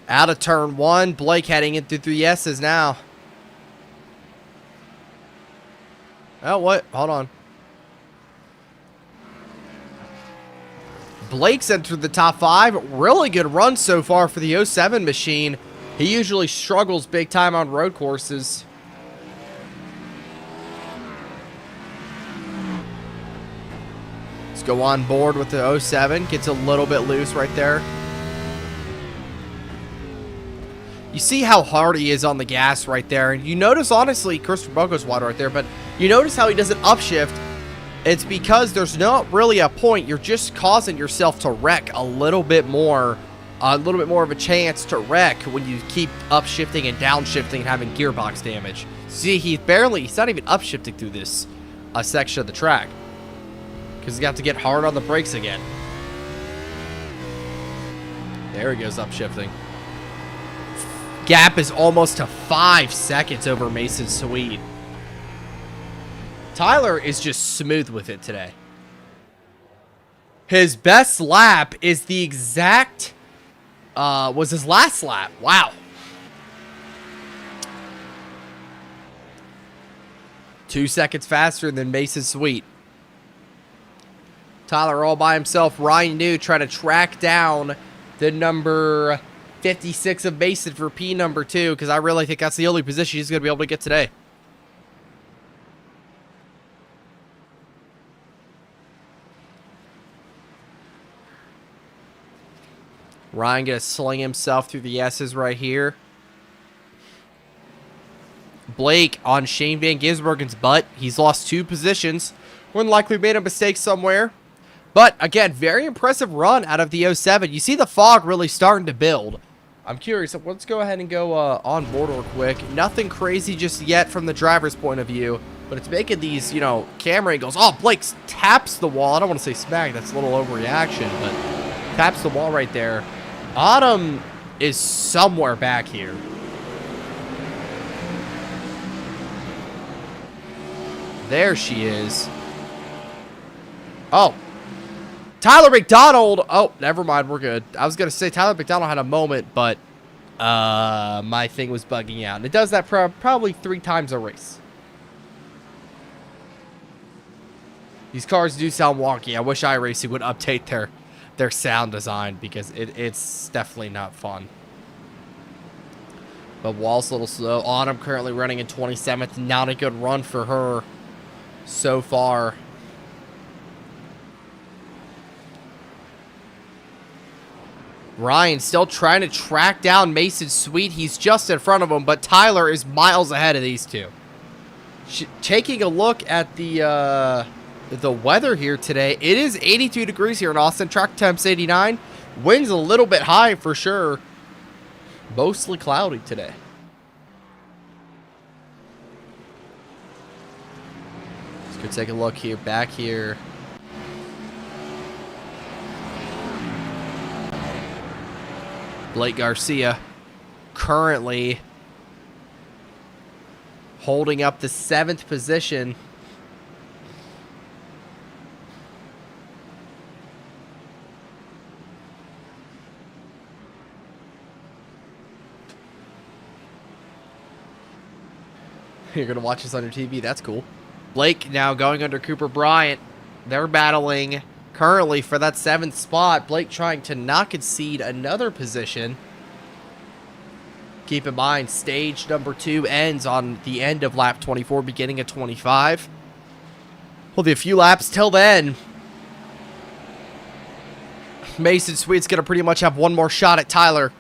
Out of turn 1. Blake heading into 3 S's now. Oh, what? Hold on. Blake's entered the top 5. Really good run so far for the 07 machine. He usually struggles big time on road courses. Let's go on board with the 07. Gets a little bit loose right there. You see how hard he is on the gas right there. And you notice, honestly, Christopher Bogo's wide right there, but you notice how he doesn't upshift. It's because there's not really a point. You're just causing yourself to wreck a little bit more of a chance to wreck when you keep upshifting and downshifting and having gearbox damage. See, he's not even upshifting through this section of the track because he's got to get hard on the brakes again. There he goes, upshifting. Gap is almost to 5 seconds over Mason Sweet. Tyler is just smooth with it today. His best lap is the exact, was his last lap. Wow. 2 seconds faster than Mason Sweet. Tyler all by himself. Ryan New trying to track down the number 56 of Mason for P number 2, because I really think that's the only position he's going to be able to get today. Ryan going to sling himself through the S's right here. Blake on Shane Van Gisbergen's butt. He's lost 2 positions. More than likely made a mistake somewhere. But, again, very impressive run out of the 07. You see the fog really starting to build. I'm curious. Let's go ahead and go on board real quick. Nothing crazy just yet from the driver's point of view. But it's making these, camera angles. Oh, Blake taps the wall. I don't want to say smack. That's a little overreaction. But taps the wall right there. Autumn is somewhere back here. There she is. Oh. Tyler McDonald. Oh, never mind. We're good. I was going to say Tyler McDonald had a moment, but my thing was bugging out. And it does that probably 3 times a race. These cars do sound wonky. I wish iRacing would update their sound design because it's definitely not fun. But Wall's a little slow. Autumn currently running in 27th. Not a good run for her so far. Ryan still trying to track down Mason Sweet. He's just in front of him, but Tyler is miles ahead of these two. Taking a look at the weather here today, it is 82 degrees here in Austin. Track temps 89. Winds a little bit high for sure. Mostly cloudy today. Let's go take a look here, back here. Blake Garcia currently holding up the 7th position. You're going to watch this on your TV. That's cool. Blake now going under Cooper Bryant. They're battling currently for that 7th spot. Blake trying to not concede another position. Keep in mind, stage number 2 ends on the end of lap 24, beginning at 25. Will be a few laps till then. Mason Sweet's going to pretty much have one more shot at Tyler.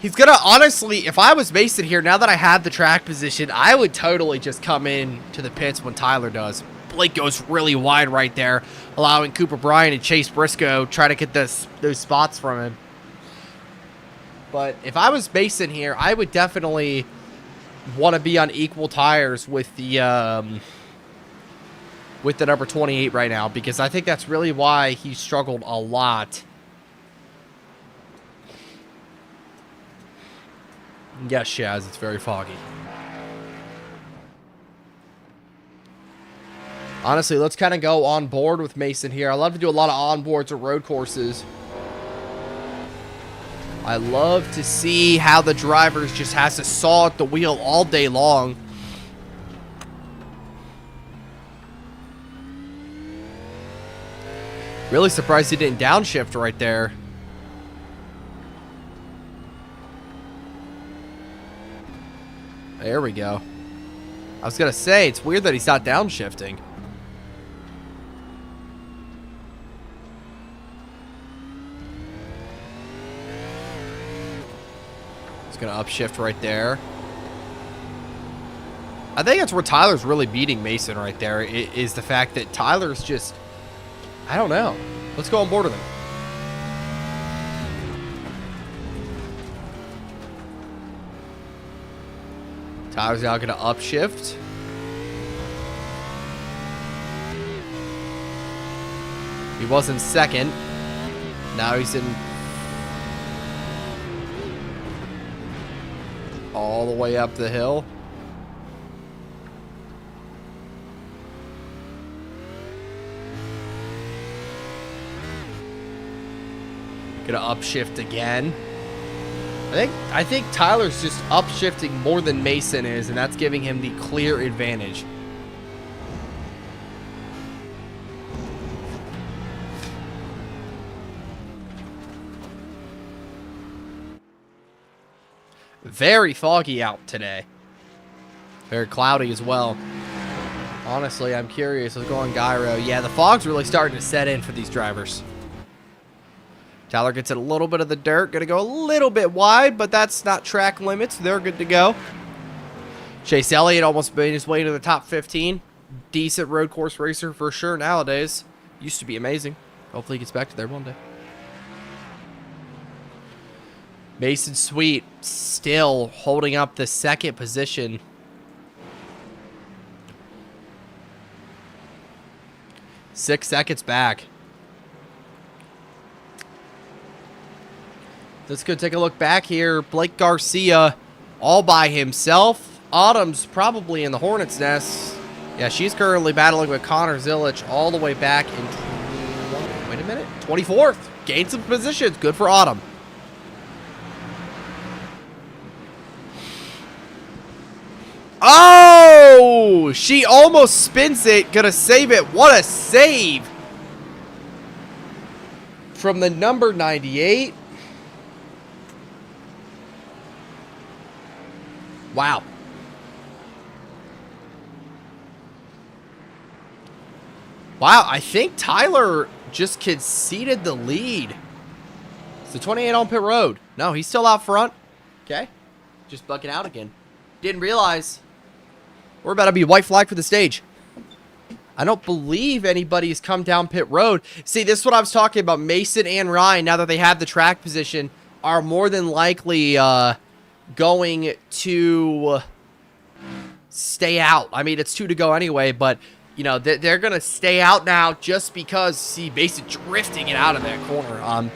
He's going to, honestly, if I was Mason here, now that I have the track position, I would totally just come in to the pits when Tyler does. Blake goes really wide right there, allowing Cooper Bryant and Chase Briscoe try to get those spots from him. But if I was Mason here, I would definitely want to be on equal tires with the number 28 right now, because I think that's really why he struggled a lot. Yes, Shaz, it's very foggy. Honestly, let's kind of go on board with Mason here. I love to do a lot of onboards or road courses. I love to see how the drivers just has to saw at the wheel all day long. Really surprised he didn't downshift right there. There we go. I was going to say, it's weird that he's not downshifting. He's going to upshift right there. I think that's where Tyler's really beating Mason right there, is the fact that Tyler's just, I don't know. Let's go on board with him. Tyler's now going to upshift. He was in second. Now he's in all the way up the hill. Gonna upshift again. I think Tyler's just upshifting more than Mason is, and that's giving him the clear advantage. Very foggy out today. Very cloudy as well. Honestly, I'm curious. Let's go on gyro. Yeah, the fog's really starting to set in for these drivers. Tyler gets in a little bit of the dirt. Going to go a little bit wide, but that's not track limits. They're good to go. Chase Elliott almost made his way to the top 15. Decent road course racer for sure nowadays. Used to be amazing. Hopefully he gets back to there one day. Mason Sweet still holding up the 2nd position. Six seconds back. Let's go take a look back here. Blake Garcia all by himself. Autumn's probably in the Hornet's nest. Yeah, she's currently battling with Connor Zilich all the way back in 24th. Gained some positions. Good for Autumn. Oh! She almost spins it. Gonna save it. What a save! From the number 98. Wow. Wow, I think Tyler just conceded the lead. It's the 28 on pit road. No, he's still out front. Okay. Just bucking out again. Didn't realize we're about to be white flag for the stage. I don't believe anybody's come down pit road. See, this is what I was talking about. Mason and Ryan, now that they have the track position, are more than likely going to stay out. I mean, it's 2 to go anyway, but you know, they're going to stay out now just because, see, Mason drifting it out of that corner.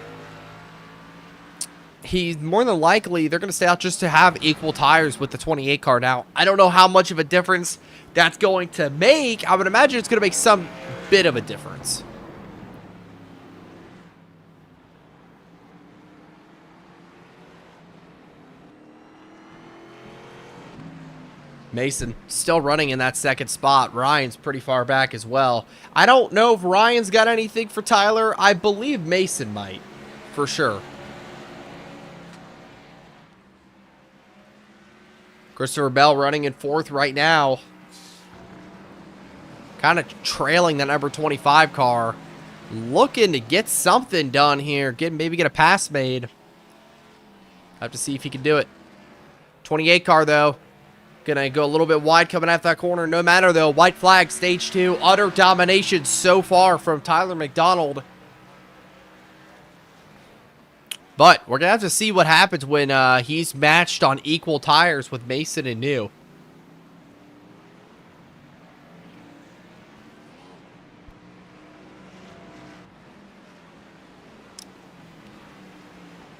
He's more than likely, they're going to stay out just to have equal tires with the 28 car. Now, I don't know how much of a difference that's going to make. I would imagine it's going to make some bit of a difference. Mason still running in that second spot. Ryan's pretty far back as well. I don't know if Ryan's got anything for Tyler. I believe Mason might, for sure. Christopher Bell running in 4th right now. Kind of trailing the number 25 car. Looking to get something done here. Maybe get a pass made. Have to see if he can do it. 28 car, though. Gonna go a little bit wide coming out that corner. No matter, though. White flag, stage 2. Utter domination so far from Tyler McDonald. But we're going to have to see what happens when he's matched on equal tires with Mason and New.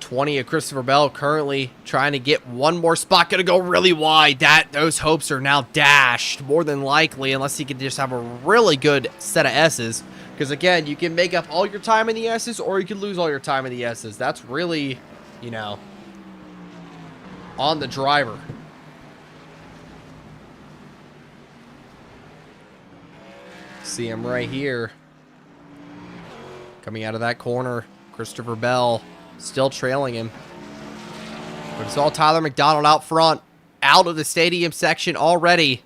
'20 of Christopher Bell currently trying to get one more spot. Going to go really wide. Those hopes are now dashed, more than likely, unless he can just have a really good set of S's. Because, again, you can make up all your time in the S's, or you can lose all your time in the S's. That's really, you know, on the driver. See him right here. Coming out of that corner, Christopher Bell still trailing him. But it's all Tyler McDonald out front, out of the stadium section already.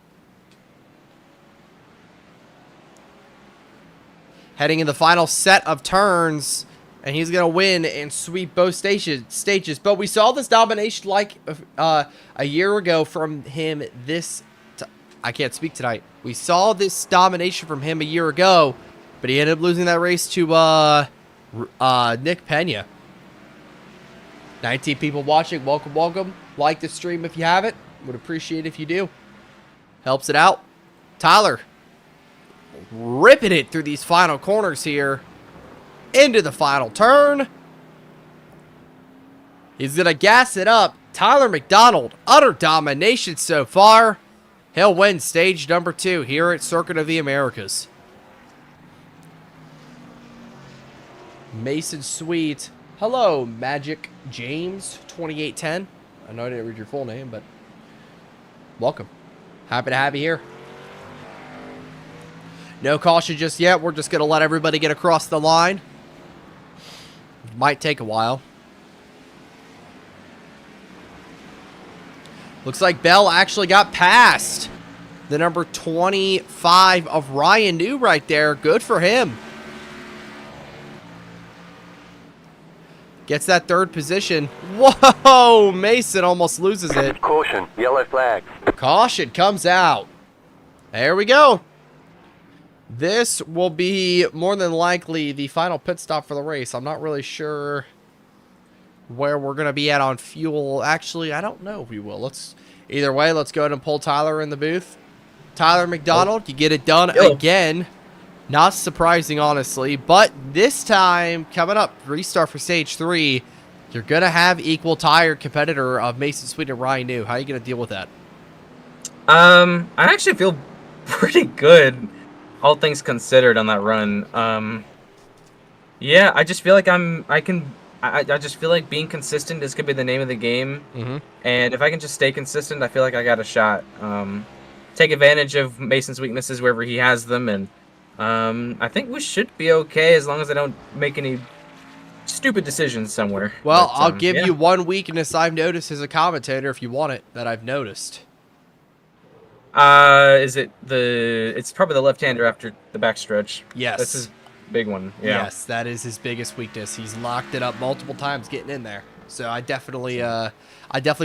Heading in the final set of turns, and he's going to win and sweep both stages. But we saw this domination like a year ago from him I can't speak tonight. We saw this domination from him a year ago, but he ended up losing that race to Nick Pena. 19 people watching. Welcome, welcome. Like the stream if you haven't. Would appreciate it if you do. Helps it out. Tyler ripping it through these final corners here. Into the final turn. He's going to gas it up. Tyler McDonald, utter domination so far. He'll win stage number 2 here at Circuit of the Americas. Mason Sweet. Hello, Magic James 2810. I know I didn't read your full name, but welcome. Happy to have you here. No caution just yet. We're just going to let everybody get across the line. Might take a while. Looks like Bell actually got past the number 25 of Ryan New right there. Good for him. Gets that 3rd position. Whoa! Mason almost loses it. Caution, yellow flag. Caution comes out. There we go. This will be more than likely the final pit stop for the race. I'm not really sure where we're going to be at on fuel. Actually, I don't know if we will. Either way, let's go ahead and pull Tyler in the booth. Tyler McDonald, you get it done again. Not surprising, honestly. But this time, coming up, restart for stage 3, you're going to have equal tire competitor of Mason Sweet and Ryan New. How are you going to deal with that? I actually feel pretty good, all things considered, on that run. Yeah, I just feel like I just feel like being consistent is gonna be the name of the game. And if I can just stay consistent, I feel like I got a shot. Take advantage of Mason's weaknesses wherever he has them, and I think we should be okay as long as I don't make any stupid decisions somewhere. Well, But, I'll give yeah. you one weakness I've noticed as a commentator if you want it, that I've noticed. It's probably the left-hander after the backstretch. Yes. That's his big one. Yeah. Yes, that is his biggest weakness. He's locked it up multiple times getting in there. So I definitely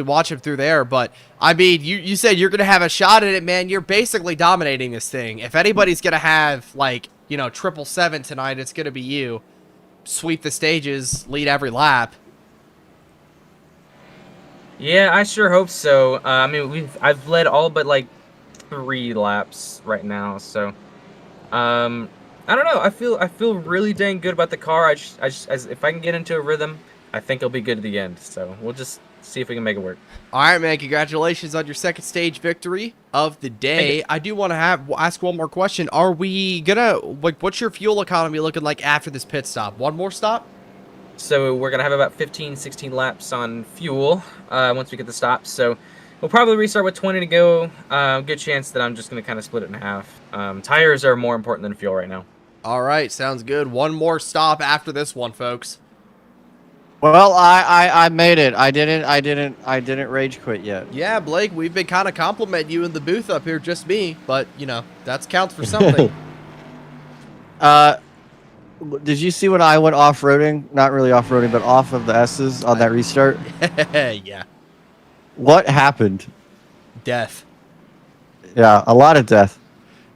watch him through there. But I mean, you said you're gonna have a shot at it, man. You're basically dominating this thing. If anybody's gonna have, like, 777 tonight, it's gonna be you. Sweep the stages, lead every lap. Yeah, I sure hope so. I mean, I've led all but like 3 laps right now, so I don't know. I feel really dang good about the car. If I can get into a rhythm, I think it'll be good at the end. So we'll just see if we can make it work. All right, man. Congratulations on your second stage victory of the day. I do want to ask one more question. Are we gonna what's your fuel economy looking like after this pit stop? One more stop? So we're gonna have about 15, 16 laps on fuel once we get the stops. So we'll probably restart with 20 to go. Good chance that I'm just gonna kind of split it in half. Tires are more important than fuel right now. All right, sounds good. One more stop after this one, folks. Well, I made it. I didn't rage quit yet. Yeah, Blake, we've been kind of complimenting you in the booth up here, just me, but that counts for something. Did you see when I went off-roading? Not really off-roading, but off of the S's on that restart? Yeah. What happened? Death. Yeah, a lot of death.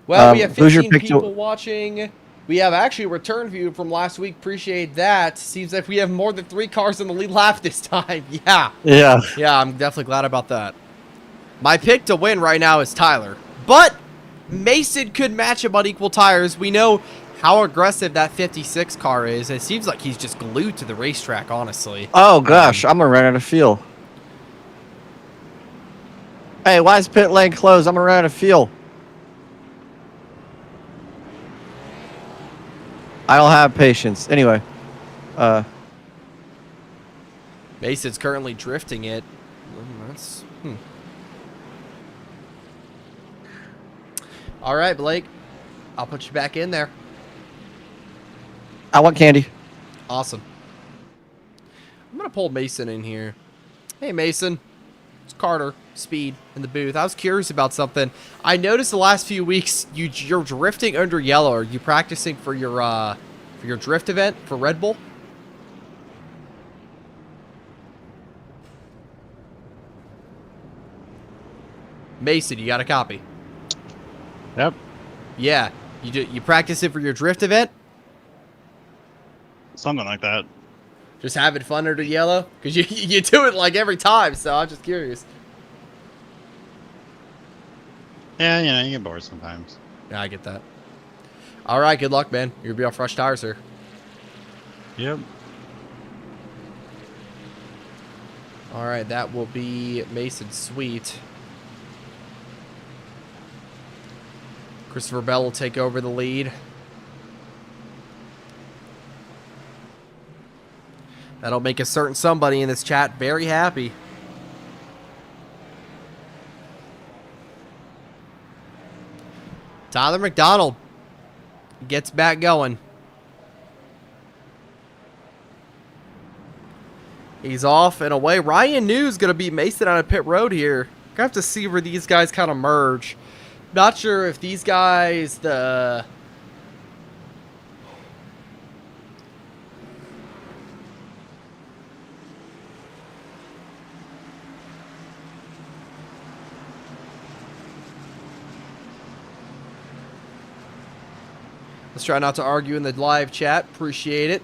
Well, we have who's your 15 pick people watching. We have actually a return view from last week. Appreciate that. Seems like we have more than 3 cars in the lead lap this time. Yeah. Yeah. Yeah, I'm definitely glad about that. My pick to win right now is Tyler. But Mason could match him on equal tires. We know how aggressive that 56 car is. It seems like he's just glued to the racetrack, honestly. Oh, gosh. I'm going to run out of fuel. Hey, why is pit lane closed? I'm going to run out of fuel. I don't have patience. Anyway. Mason's currently drifting it. All right, Blake. I'll put you back in there. I want candy. Awesome. I'm going to pull Mason in here. Hey, Mason. It's Carter, Speed, in the booth. I was curious about something. I noticed the last few weeks you're drifting under yellow. Are you practicing for your drift event for Red Bull? Mason, you got a copy? Yep. Yeah. You practice it for your drift event? Something like that. Just having fun under yellow? Because you do it like every time, so I'm just curious. Yeah, you get bored sometimes. Yeah, I get that. All right, good luck, man. You're going to be on fresh tires here. Yep. All right, that will be Mason Sweet. Christopher Bell will take over the lead. That'll make a certain somebody in this chat very happy. Tyler McDonald gets back going. He's off and away. Ryan New's going to beat Mason on a pit road here. Gonna have to see where these guys kind of merge. Not sure if these guys, let's try not to argue in the live chat. Appreciate it.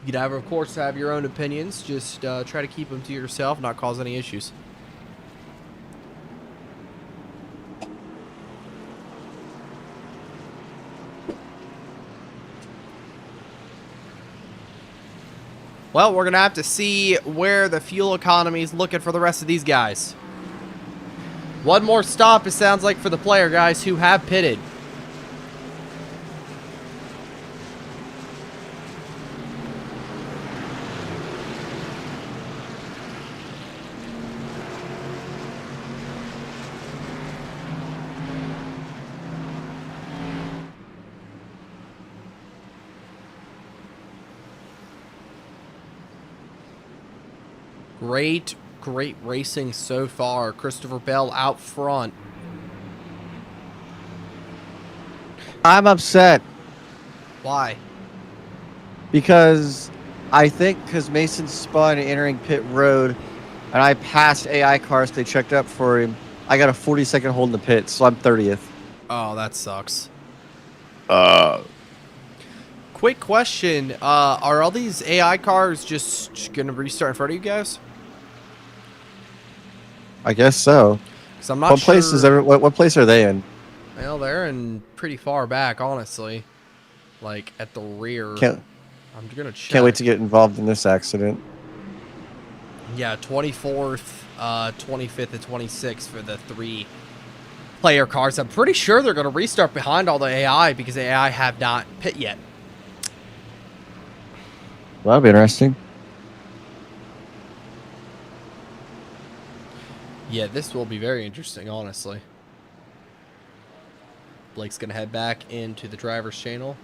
You can have, of course, have your own opinions. Just try to keep them to yourself, not cause any issues. Well, we're going to have to see where the fuel economy is looking for the rest of these guys. One more stop, it sounds like, for the player guys who have pitted. Great racing so far. Christopher Bell out front. I'm upset Why? because I think because Mason spun entering pit road and I passed AI cars, they checked up for him. I got a 40-second hold in the pit, so I'm 30th. Oh, that sucks. Quick question. Are all these AI cars just going to restart in front of you guys? I guess so. 'Cause I'm not What sure. place is what place are they in? Well, they're in pretty far back, honestly. Like, at the rear. Can't I'm going to check. can't wait to get involved in this accident. Yeah, 24th, 25th, and 26th for the 3 player cars. I'm pretty sure they're going to restart behind all the AI because the AI have not pit yet. Well, that'll be interesting. Yeah, this will be very interesting, honestly. Blake's going to head back into the driver's channel.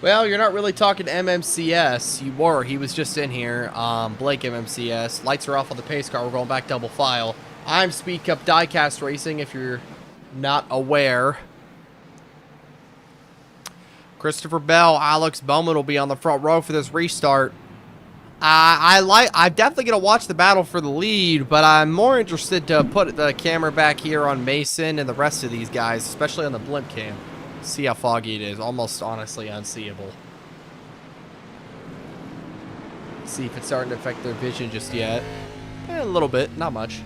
Well, you're not really talking MMCS. You were. He was just in here. Blake MMCS. Lights are off on the pace car. We're going back double file. I'm Speed Cup Diecast Racing, if you're not aware. Christopher Bell, Alex Bowman will be on the front row for this restart. I'm definitely going to watch the battle for the lead, but I'm more interested to put the camera back here on Mason and the rest of these guys, especially on the blimp cam. See how foggy it is. Almost honestly unseeable. See if it's starting to affect their vision just yet. A little bit, not much.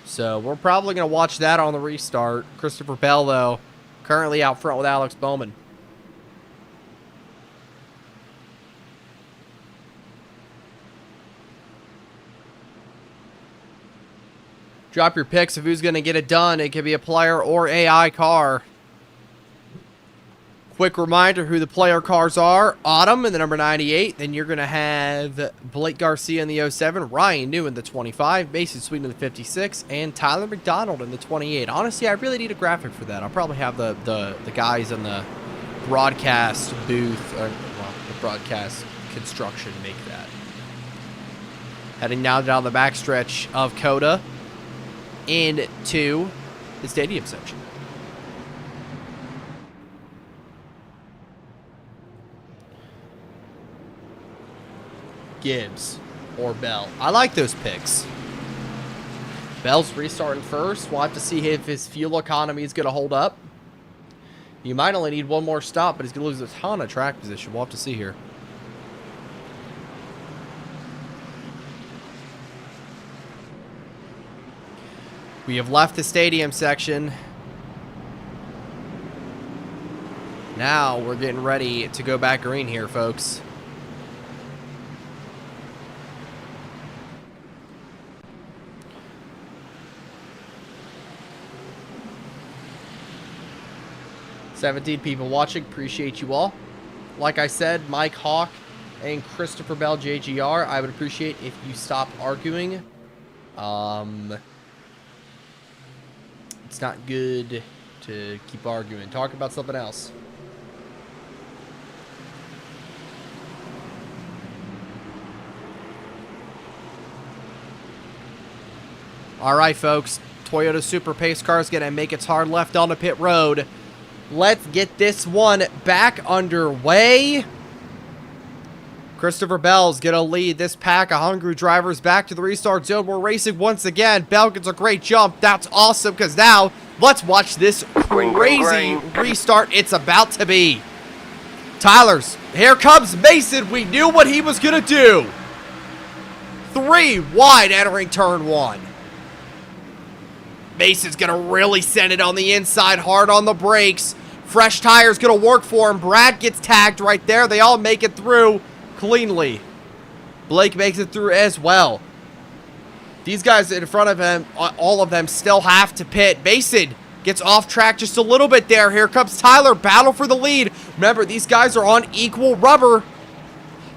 So we're probably going to watch that on the restart. Christopher Bell, though, currently out front with Alex Bowman. Drop your picks of who's going to get it done. It could be a player or AI car. Quick reminder who the player cars are. Autumn in the number 98. Then you're going to have Blake Garcia in the 07. Ryan New in the 25. Mason Sweet in the 56. And Tyler McDonald in the 28. Honestly, I really need a graphic for that. I'll probably have the guys in the broadcast booth, or well, the broadcast construction make that. Heading now down the backstretch of COTA into the stadium section. Gibbs or Bell. I like those picks. Bell's restarting first. We'll have to see if his fuel economy is going to hold up. You might only need one more stop, but he's going to lose a ton of track position. We'll have to see here. We have left the stadium section. Now we're getting ready to go back green here, folks. "17 people watching. Appreciate you all. Like I said, Mike Hawk and Christopher Bell JGR, I would appreciate if you stop arguing. It's not good to keep arguing. Talk about something else. All right, folks. Toyota Super Pace car is going to make its hard left onto pit road. Let's get this one back underway. Christopher Bell's going to lead this pack of hungry drivers back to the restart zone. We're racing once again. Bell gets a great jump. That's awesome, because now let's watch this crazy restart it's about to be. Tyler's. Here comes Mason. We knew what he was going to do. 3 wide entering turn 1. Mason's going to really send it on the inside, hard on the brakes. Fresh tires going to work for him. Brad gets tagged right there. They all make it through cleanly. Blake makes it through as well. These guys in front of him, all of them still have to pit. Mason gets off track just a little bit there. Here comes Tyler. Battle for the lead. Remember, these guys are on equal rubber.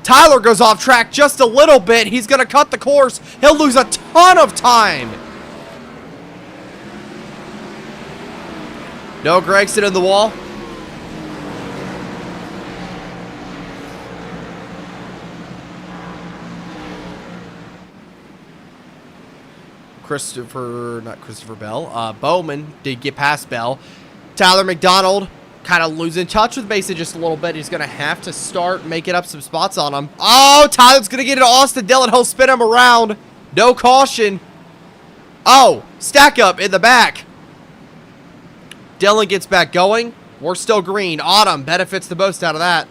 Tyler goes off track just a little bit. He's going to cut the course. He'll lose a ton of time. No Gregson in the wall. Not Christopher Bell. Bowman did get past Bell. Tyler McDonald kind of losing touch with Mason just a little bit. He's going to have to start making up some spots on him. Oh, Tyler's going to get it to Austin Dillon. He'll spin him around. No caution. Oh, stack up in the back. Dillon gets back going. We're still green. Autumn benefits the most out of that.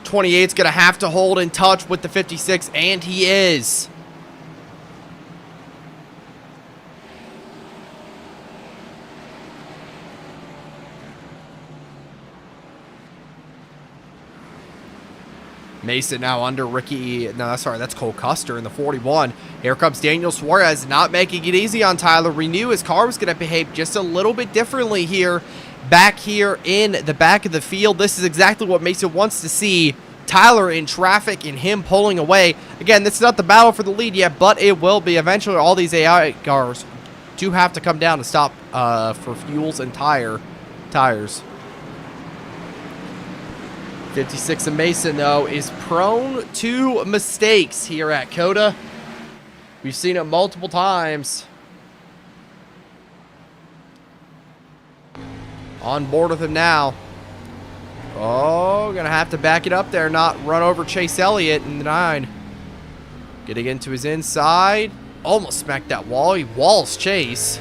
28's going to have to hold in touch with the 56, and he is. Mason now under Ricky. No, sorry, that's Cole Custer in the 41. Here comes Daniel Suarez, not making it easy on Tyler. We knew his car was going to behave just a little bit differently here. Back here in the back of the field. This is exactly what Mason wants to see. Tyler in traffic and him pulling away. Again, this is not the battle for the lead yet, but it will be. Eventually, all these AI cars do have to come down to stop for fuels and tires. 56 and Mason, though, is prone to mistakes here at COTA. We've seen it multiple times. On board with him now. Oh, gonna have to back it up there, not run over Chase Elliott in the 9. Getting into his inside. Almost smacked that wall. He walls Chase.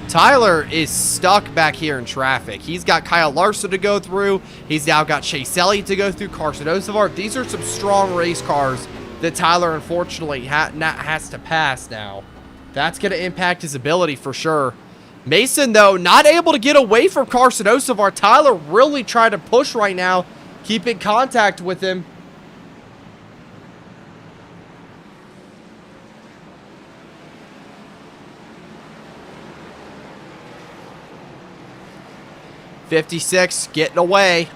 Tyler is stuck back here in traffic. He's got Kyle Larson to go through. He's now got Chase Elliott to go through. Carson Osevar. These are some strong race cars that Tyler, unfortunately, has to pass now. That's going to impact his ability for sure. Mason, though, not able to get away from Carson Osevar. Tyler really trying to push right now, keeping contact with him. .56 getting away.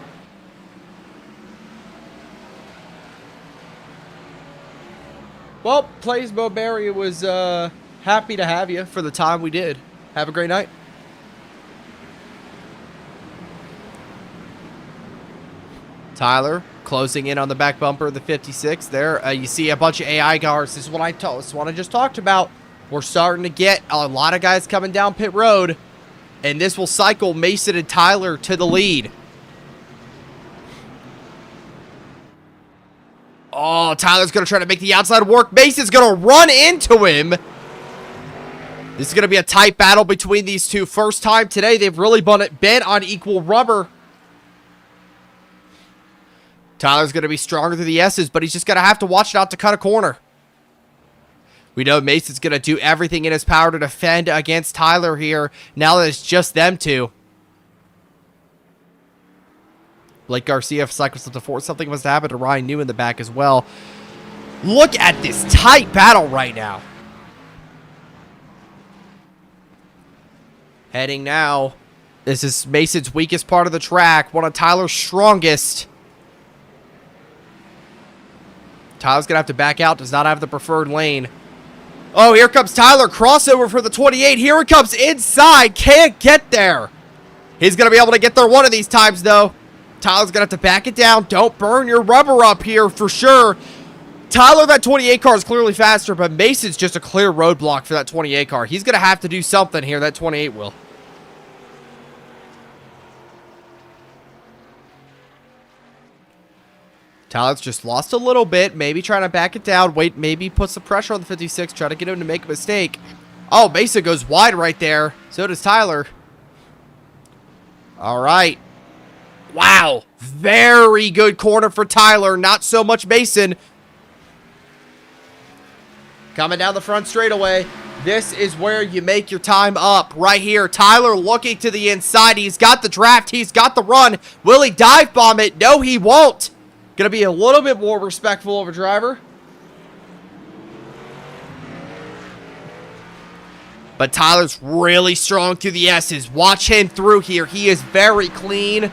Well, Plays Bowberry was happy to have you for the time we did. Have a great night. Tyler closing in on the back bumper of the 56 there. You see a bunch of AI cars. This is what I just talked about. We're starting to get a lot of guys coming down pit road. And this will cycle Mason and Tyler to the lead. Oh, Tyler's going to try to make the outside work. Mason's going to run into him. This is going to be a tight battle between these two. First time today, they've really been on equal rubber. Tyler's going to be stronger through the S's, but he's just going to have to watch not to cut a corner. We know Mason's going to do everything in his power to defend against Tyler here, now that it's just them two. Blake Garcia cycles up to 4. Something must happen to Ryan New in the back as well. Look at this tight battle right now. Heading now. This is Mason's weakest part of the track. One of Tyler's strongest. Tyler's going to have to back out. Does not have the preferred lane. Oh, here comes Tyler. Crossover for the 28. Here it comes inside. Can't get there. He's going to be able to get there one of these times, though. Tyler's going to have to back it down. Don't burn your rubber up here for sure. Tyler, that 28 car is clearly faster, but Mason's just a clear roadblock for that 28 car. He's going to have to do something here, that 28 will. Tyler's just lost a little bit. Maybe trying to back it down. Wait, maybe put some pressure on the 56. Try to get him to make a mistake. Oh, Mason goes wide right there. So does Tyler. All right. Wow. Very good corner for Tyler. Not so much Mason. Coming down the front straightaway. This is where you make your time up. Right here. Tyler looking to the inside. He's got the draft. He's got the run. Will he dive bomb it? No, he won't. Gonna be a little bit more respectful of a driver. But Tyler's really strong through the S's. Watch him through here. He is very clean.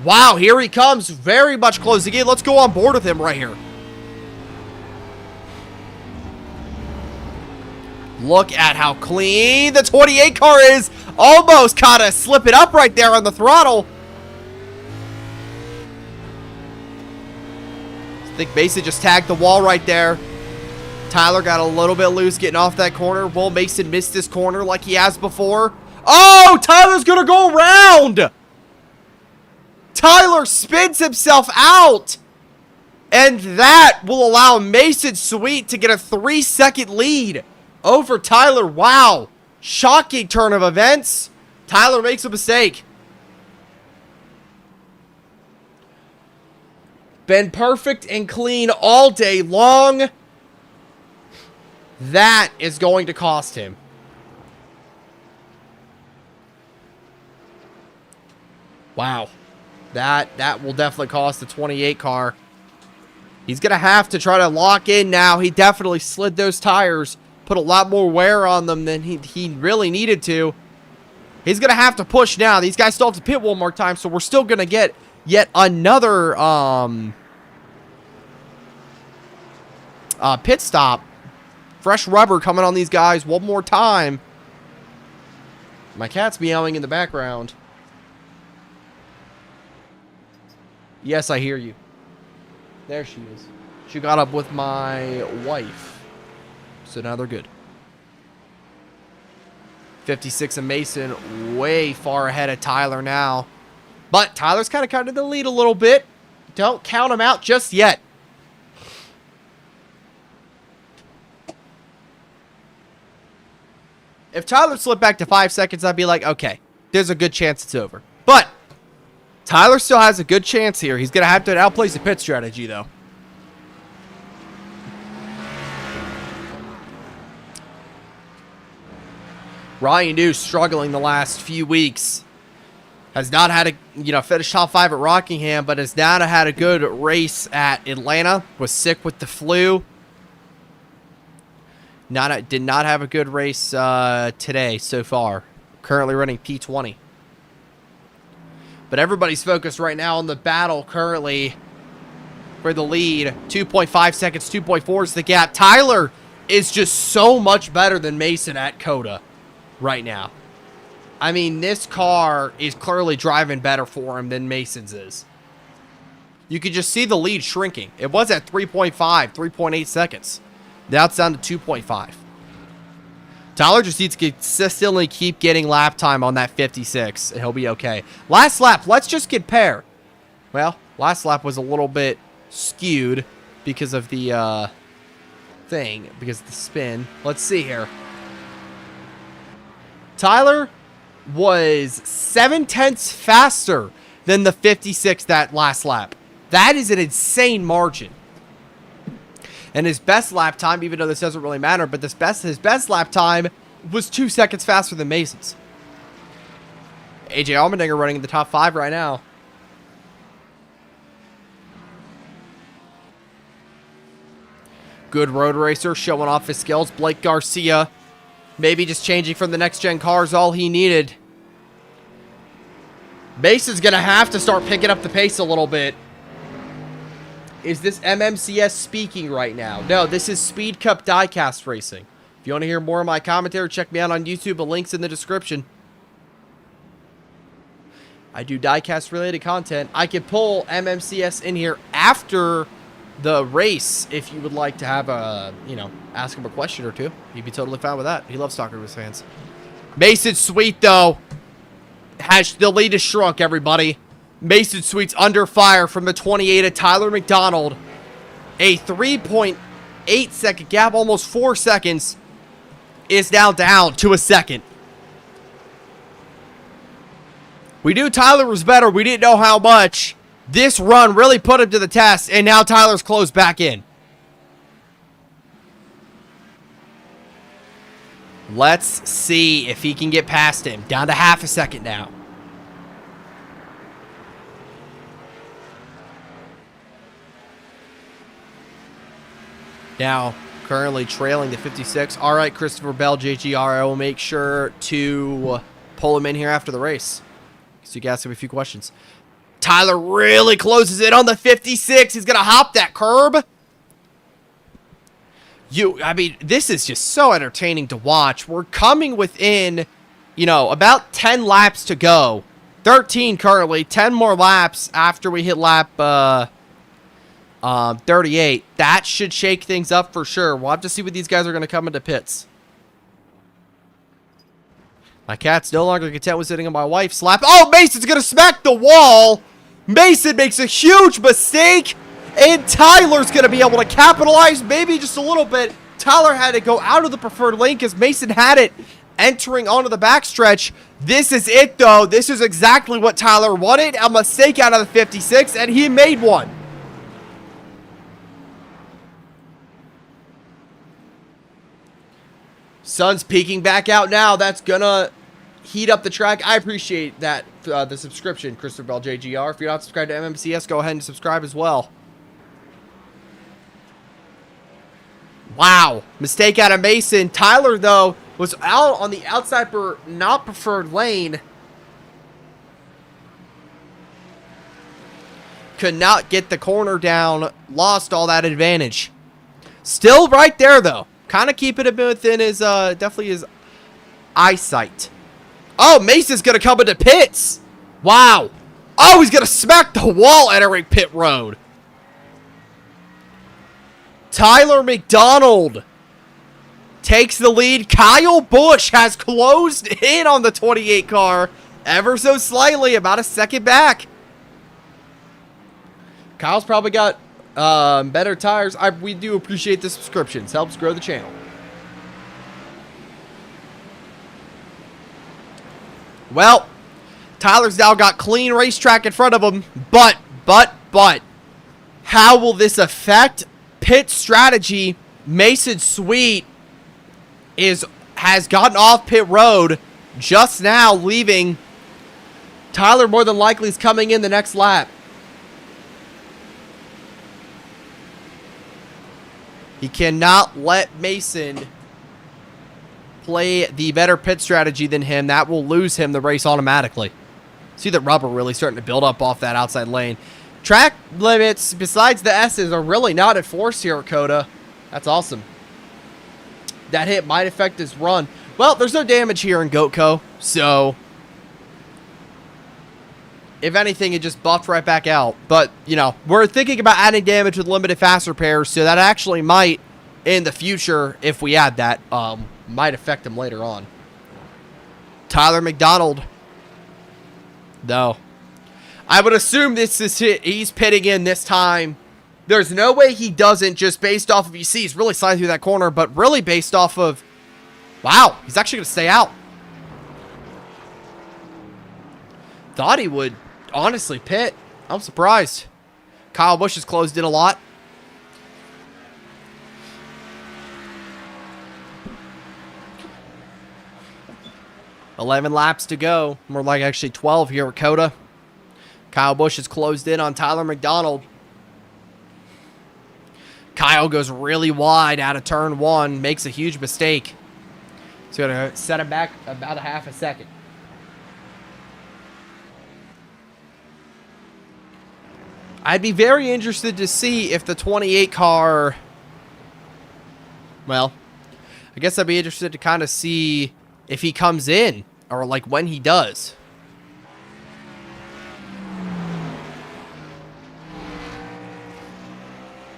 Wow, here he comes. Very much closing in. Let's go on board with him right here. Look at how clean the 28 car is. Almost kind of slipping up right there on the throttle. I think Mason just tagged the wall right there. Tyler got a little bit loose getting off that corner. Will Mason miss this corner like he has before? Oh, Tyler's going to go around. Tyler spins himself out. And that will allow Mason Sweet to get a 3-second lead over Tyler. Wow. Shocking turn of events. Tyler makes a mistake. Been perfect and clean all day long. That is going to cost him. Wow. That will definitely cost the 28 car. He's going to have to try to lock in now. He definitely slid those tires. Put a lot more wear on them than he really needed to. He's going to have to push now. These guys still have to pit one more time, so we're still going to get yet another pit stop. Fresh rubber coming on these guys one more time. My cat's meowing in the background. Yes, I hear you. There she is. She got up with my wife. So now they're good. 56 and Mason way far ahead of Tyler now. But Tyler's kind of in the lead a little bit. Don't count him out just yet. If Tyler slipped back to 5 seconds, I'd be like, okay, there's a good chance it's over. But Tyler still has a good chance here. He's going to have to outplay the pit strategy, though. Ryan New struggling the last few weeks. Has not had a, finish top 5 at Rockingham, but has not had a good race at Atlanta. Was sick with the flu. Did not have a good race today so far. Currently running P20. But everybody's focused right now on the battle currently for the lead. 2.5 seconds, 2.4 is the gap. Tyler is just so much better than Mason at COTA right now. I mean, this car is clearly driving better for him than Mason's is. You could just see the lead shrinking. It was at 3.5, 3.8 seconds. Now it's down to 2.5. Tyler just needs to consistently keep getting lap time on that 56, and he'll be okay. Last lap, let's just compare. Well, last lap was a little bit skewed because of the because of the spin. Let's see here. Tyler was 7/10 faster than the 56 that last lap. That is an insane margin. And his best lap time, even though this doesn't really matter, but his best lap time was 2 seconds faster than Mason's. AJ Allmendinger running in the top 5 right now. Good road racer, showing off his skills. Blake Garcia, maybe just changing from the next-gen cars, all he needed. Mason's going to have to start picking up the pace a little bit. Is this MMCS speaking right now? No, this is Speed Cup Diecast Racing. If you want to hear more of my commentary, check me out on YouTube. A link's in the description. I do diecast related content. I could pull MMCS in here after the race if you would like to have a, ask him a question or two. He'd be totally fine with that. He loves talking to his fans. Mason Sweet, though, the lead is shrunk, everybody. Mason Sweet's under fire from the 28 of Tyler McDonald. A 3.8 second gap, almost 4 seconds. is now down to a second. We knew Tyler was better. We didn't know how much. This run really put him to the test, and now Tyler's closed back in. Let's see if he can get past him. Down to half a second now. Now, currently trailing the 56. All right, Christopher Bell, JGR, I will make sure to pull him in here after the race, so you can ask him a few questions. Tyler really closes it on the 56. He's going to hop that curb. I mean, this is just so entertaining to watch. We're coming within, you know, about 10 laps to go. 13 currently. 10 more laps after we hit lap 38. That should shake things up for sure. We'll have to see what these guys are going to come into pits. My cat's no longer content with sitting on my wife's lap. Oh, Mason's going to smack the wall. Mason makes a huge mistake. And Tyler's going to be able to capitalize maybe just a little bit. Tyler had to go out of the preferred lane because Mason had it entering onto the backstretch. This is it, though. This is exactly what Tyler wanted. A mistake out of the 56, and he made one. Sun's peeking back out now. That's going to heat up the track. I appreciate that, the subscription, Christopher Bell JGR. If you're not subscribed to MMCS, go ahead and subscribe as well. Wow. Mistake out of Mason. Tyler, though, was out on the outside for not preferred lane. Could not get the corner down. Lost all that advantage. Still right there, though. Kind of keeping it within his, definitely his eyesight. Oh, Mason's going to come into pits. Wow. Oh, he's going to smack the wall entering pit road. Tyler McDonald takes the lead. Kyle Busch has closed in on the 28 car ever so slightly, about a second back. Kyle's probably got better tires. We do appreciate the subscriptions. Helps grow the channel. Well, Tyler's now got clean racetrack in front of him, but, how will this affect pit strategy? Mason Sweet has gotten off pit road just now, leaving. Tyler more than likely is coming in the next lap. He cannot let Mason play the better pit strategy than him. That will lose him the race automatically. See that rubber really starting to build up off that outside lane. Track limits, besides the S's, are really not enforced here at COTA. That's awesome. That hit might affect his run. Well, there's no damage here in Goatco, so if anything, it just buffed right back out. But, you know, we're thinking about adding damage with limited fast repairs, so that actually might, in the future, if we add that, might affect him later on. Tyler McDonald, though. I would assume this is he's pitting in this time. There's no way he doesn't, just based off of, you see, he's really sliding through that corner, but really based off of, wow, he's actually going to stay out. Thought he would honestly pit. I'm surprised. Kyle Busch has closed in a lot. $11 laps to go. More like actually 12 here at COTA. Kyle Busch has closed in on Tyler McDonald. Kyle goes really wide out of turn one. Makes a huge mistake. He's going to set him back about a half a second. I'd be very interested to see if the 28 car... Well, I guess I'd be interested to kind of see if he comes in, or like when he does.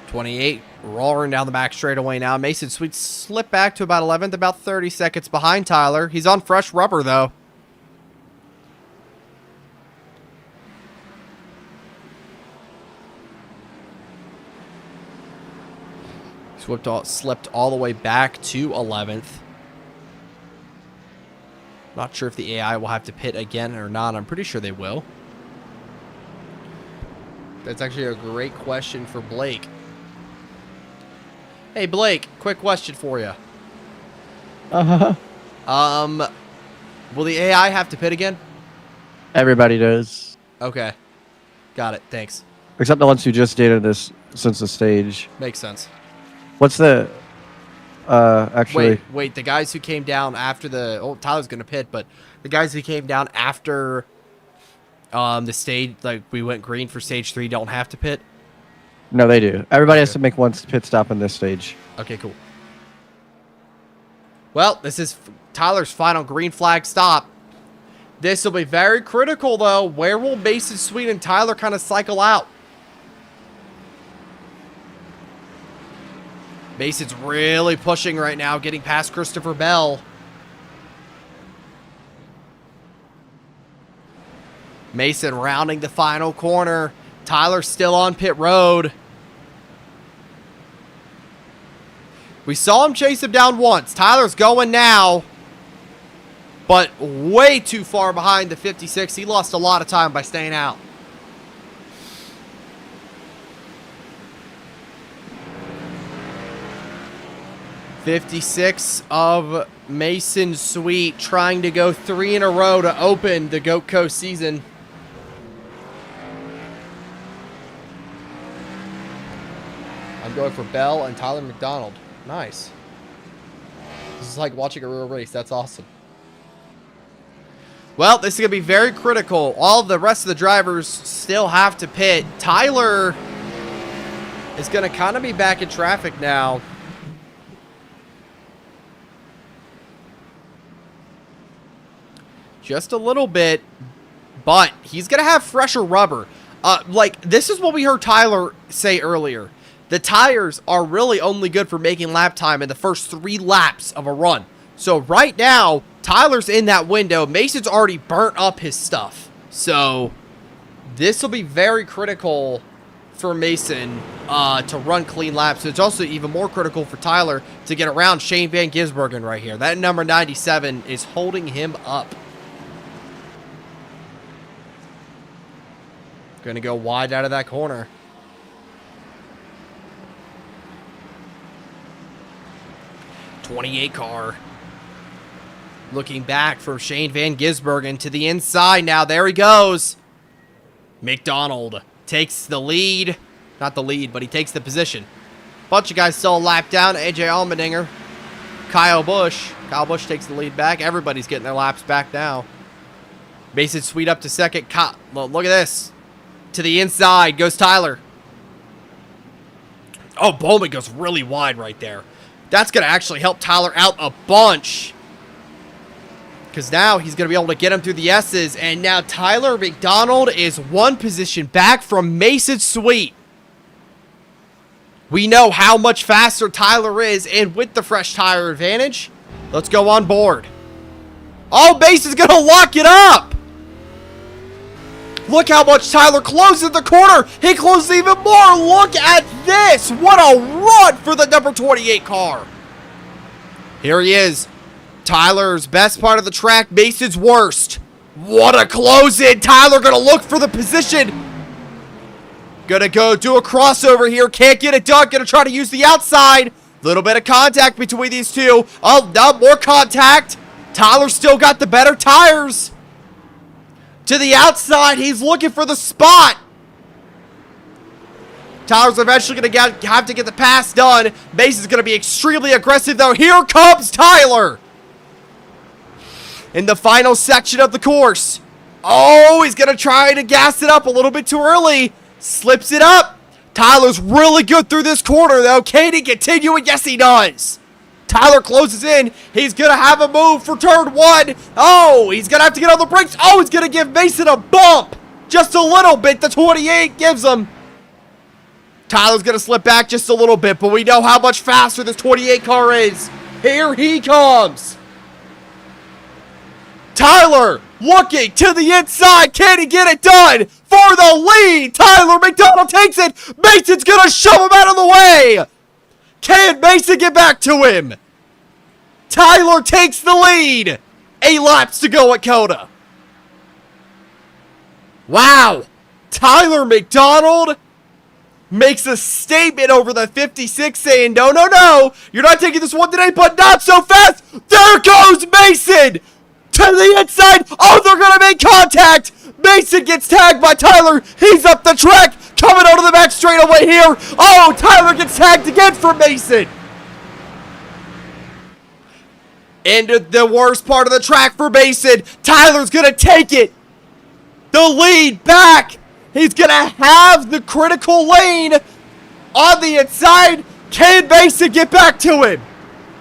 '28 roaring down the back straightaway now. Mason Sweet slipped back to about 11th, about 30 seconds behind Tyler. He's on fresh rubber, though. Slipped all the way back to 11th. Not sure if the AI will have to pit again or not. I'm pretty sure they will. That's actually a great question for Blake. Hey, Blake, quick question for you. Uh-huh. Will the AI have to pit again? Everybody does. Okay. Got it. Thanks. Except the ones who just dated this since the stage. Makes sense. What's the... actually... Wait. The guys who came down after the... Oh, Tyler's going to pit, but the guys who came down after the stage, like we went green for stage 3, don't have to pit? No, they do. Everybody has to make one pit stop in this stage. Okay, cool. Well, this is Tyler's final green flag stop. This will be very critical, though. Where will Mason Sweet and Tyler kind of cycle out? Mason's really pushing right now, getting past Christopher Bell. Mason rounding the final corner. Tyler still on pit road. We saw him chase him down once. Tyler's going now, but way too far behind the 56. He lost a lot of time by staying out. '56 of Mason Sweet trying to go 3 in a row to open the Goatco season. I'm going for Bell and Tyler McDonald. Nice. This is like watching a real race. That's awesome. Well, this is going to be very critical. All of the rest of the drivers still have to pit. Tyler is going to kind of be back in traffic now. Just a little bit, but he's going to have fresher rubber. Like, this is what we heard Tyler say earlier. The tires are really only good for making lap time in the first 3 laps of a run. So right now, Tyler's in that window. Mason's already burnt up his stuff. So this will be very critical for Mason to run clean laps. It's also even more critical for Tyler to get around Shane Van Gisbergen right here. That number 97 is holding him up. Going to go wide out of that corner. '28 car. Looking back from Shane Van Gisbergen to the inside now. There he goes. McDonald takes the lead. Not the lead, but he takes the position. Bunch of guys still a lap down. AJ Allmendinger. Kyle Busch. Kyle Busch takes the lead back. Everybody's getting their laps back now. Mason Sweet up to second. Look at this. To the inside goes Tyler. Oh, Bowman goes really wide right there. That's going to actually help Tyler out a bunch. Because now he's going to be able to get him through the S's. And now Tyler McDonald is 1 position back from Mason Sweet. We know how much faster Tyler is. And with the fresh tire advantage, let's go on board. Oh, Mason's going to lock it up. Look how much Tyler closes the corner. He closes even more. Look at this. What a run for the number 28 car. Here he is. Tyler's best part of the track. Mason's worst. What a close in. Tyler going to look for the position. Going to go do a crossover here. Can't get it done. Going to try to use the outside. Little bit of contact between these two. Oh, no, more contact. Tyler still got the better tires. To the outside, he's looking for the spot. Tyler's eventually going to have to get the pass done. Mason's going to be extremely aggressive, though. Here comes Tyler. In the final section of the course. Oh, he's going to try to gas it up a little bit too early. Slips it up. Tyler's really good through this corner, though. Can he continue? And yes, he does. Tyler closes in. He's going to have a move for turn 1. Oh, he's going to have to get on the brakes. Oh, he's going to give Mason a bump. Just a little bit. The 28 gives him. Tyler's going to slip back just a little bit, but we know how much faster this 28 car is. Here he comes. Tyler looking to the inside. Can he get it done for the lead? Tyler McDonald takes it. Mason's going to shove him out of the way. Can Mason get back to him? Tyler takes the lead. 8 laps to go at COTA. Wow. Tyler McDonald makes a statement over the 56 saying, no, no, no. You're not taking this one today, but not so fast. There goes Mason to the inside. Oh, they're going to make contact. Mason gets tagged by Tyler. He's up the track. Coming out of the back straightaway here. Oh, Tyler gets tagged again from Mason. Into the worst part of the track for Mason. Tyler's going to take it. The lead back. He's going to have the critical lane on the inside. Can Mason get back to him?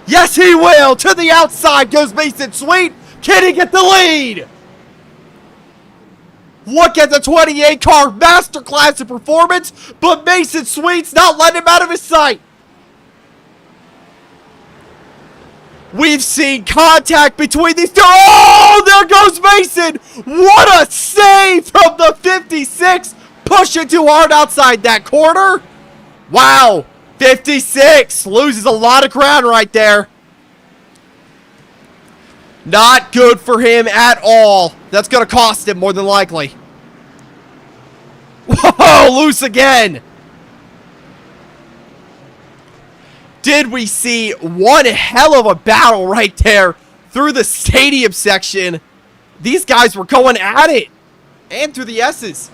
Yes, he will. To the outside goes Mason Sweet. Can he get the lead? Look at the 28 car masterclass of performance, but Mason Sweet's not letting him out of his sight. We've seen contact between these two. Oh, there goes Mason. What a save from the 56. Pushing too hard outside that corner. Wow, 56 loses a lot of ground right there. Not good for him at all. That's going to cost him more than likely. Whoa, loose again. Did we see one hell of a battle right there through the stadium section? These guys were going at it. And through the S's.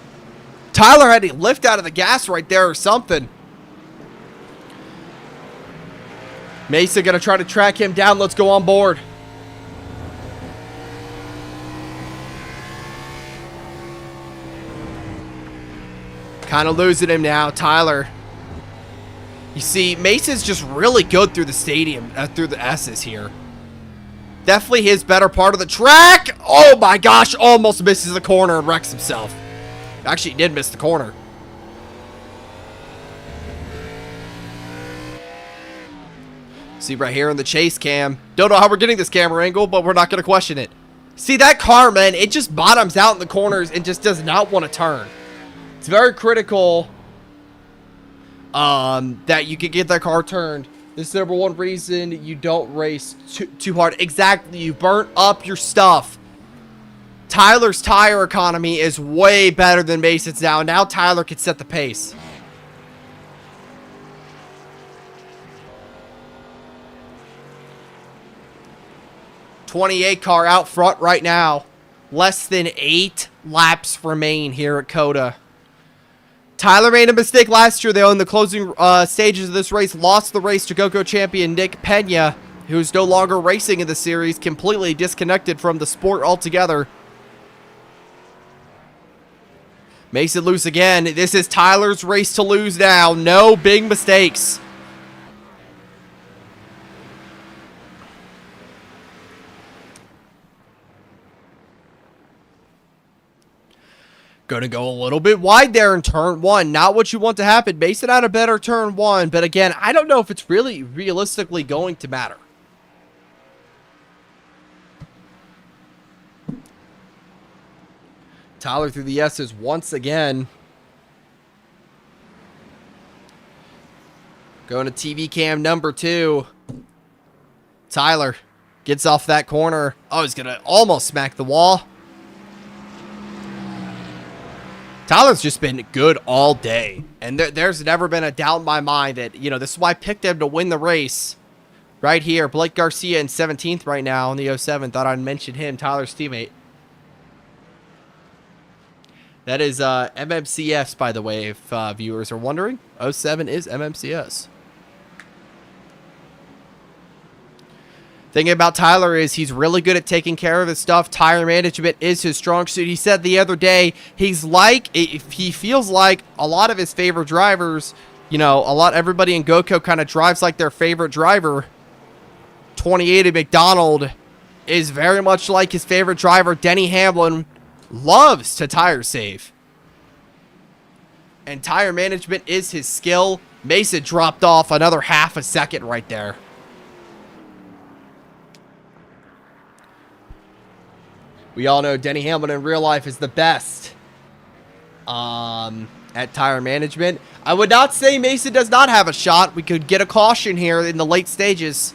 Tyler had to lift out of the gas right there or something. Mesa going to try to track him down. Let's go on board. Kind of losing him now, Tyler. You see, Mason's just really good through the stadium, through the S's here. Definitely his better part of the track. Oh my gosh, almost misses the corner and wrecks himself. Actually, he did miss the corner. See right here in the chase cam. Don't know how we're getting this camera angle, but we're not going to question it. See that car, man, it just bottoms out in the corners and just does not want to turn. It's very critical that you can get that car turned. This is the number one reason you don't race too hard. Exactly. You burnt up your stuff. Tyler's tire economy is way better than Mason's now. Now Tyler can set the pace. '28 car out front right now. Less than 8 laps remain here at COTA. Tyler made a mistake last year, though, in the closing stages of this race. Lost the race to Goatco champion Nick Pena, who's no longer racing in the series, completely disconnected from the sport altogether. Makes it loose again. This is Tyler's race to lose now. No big mistakes. Going to go a little bit wide there in turn 1. Not what you want to happen. Mason had a better turn 1. But again, I don't know if it's really realistically going to matter. Tyler through the S's once again. Going to TV cam number 2. Tyler gets off that corner. Oh, he's going to almost smack the wall. Tyler's just been good all day. And there's never been a doubt in my mind that, you know, this is why I picked him to win the race. Right here. Blake Garcia in 17th right now in the 07. Thought I'd mention him, Tyler's teammate. That is MMCS, by the way, if viewers are wondering. 07 is MMCS. Thing about Tyler is he's really good at taking care of his stuff. Tire management is his strong suit. He said the other day, he feels like a lot of his favorite drivers, you know, everybody in Goatco kind of drives like their favorite driver. 28 at McDonald is very much like his favorite driver. Denny Hamlin loves to tire save. And tire management is his skill. Mason dropped off another half a second right there. We all know Denny Hamlin in real life is the best at tire management. I would not say Mason does not have a shot. We could get a caution here in the late stages.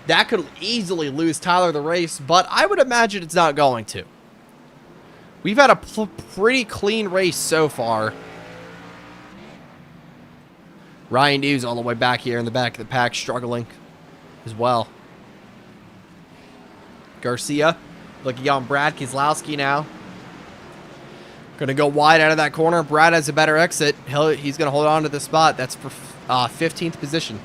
That could easily lose Tyler the race, but I would imagine it's not going to. We've had a pretty clean race so far. Ryan News all the way back here in the back of the pack, struggling as well. Garcia looking on Brad Keselowski now. Going to go wide out of that corner. Brad has a better exit. He's going to hold on to the spot. That's for 15th position.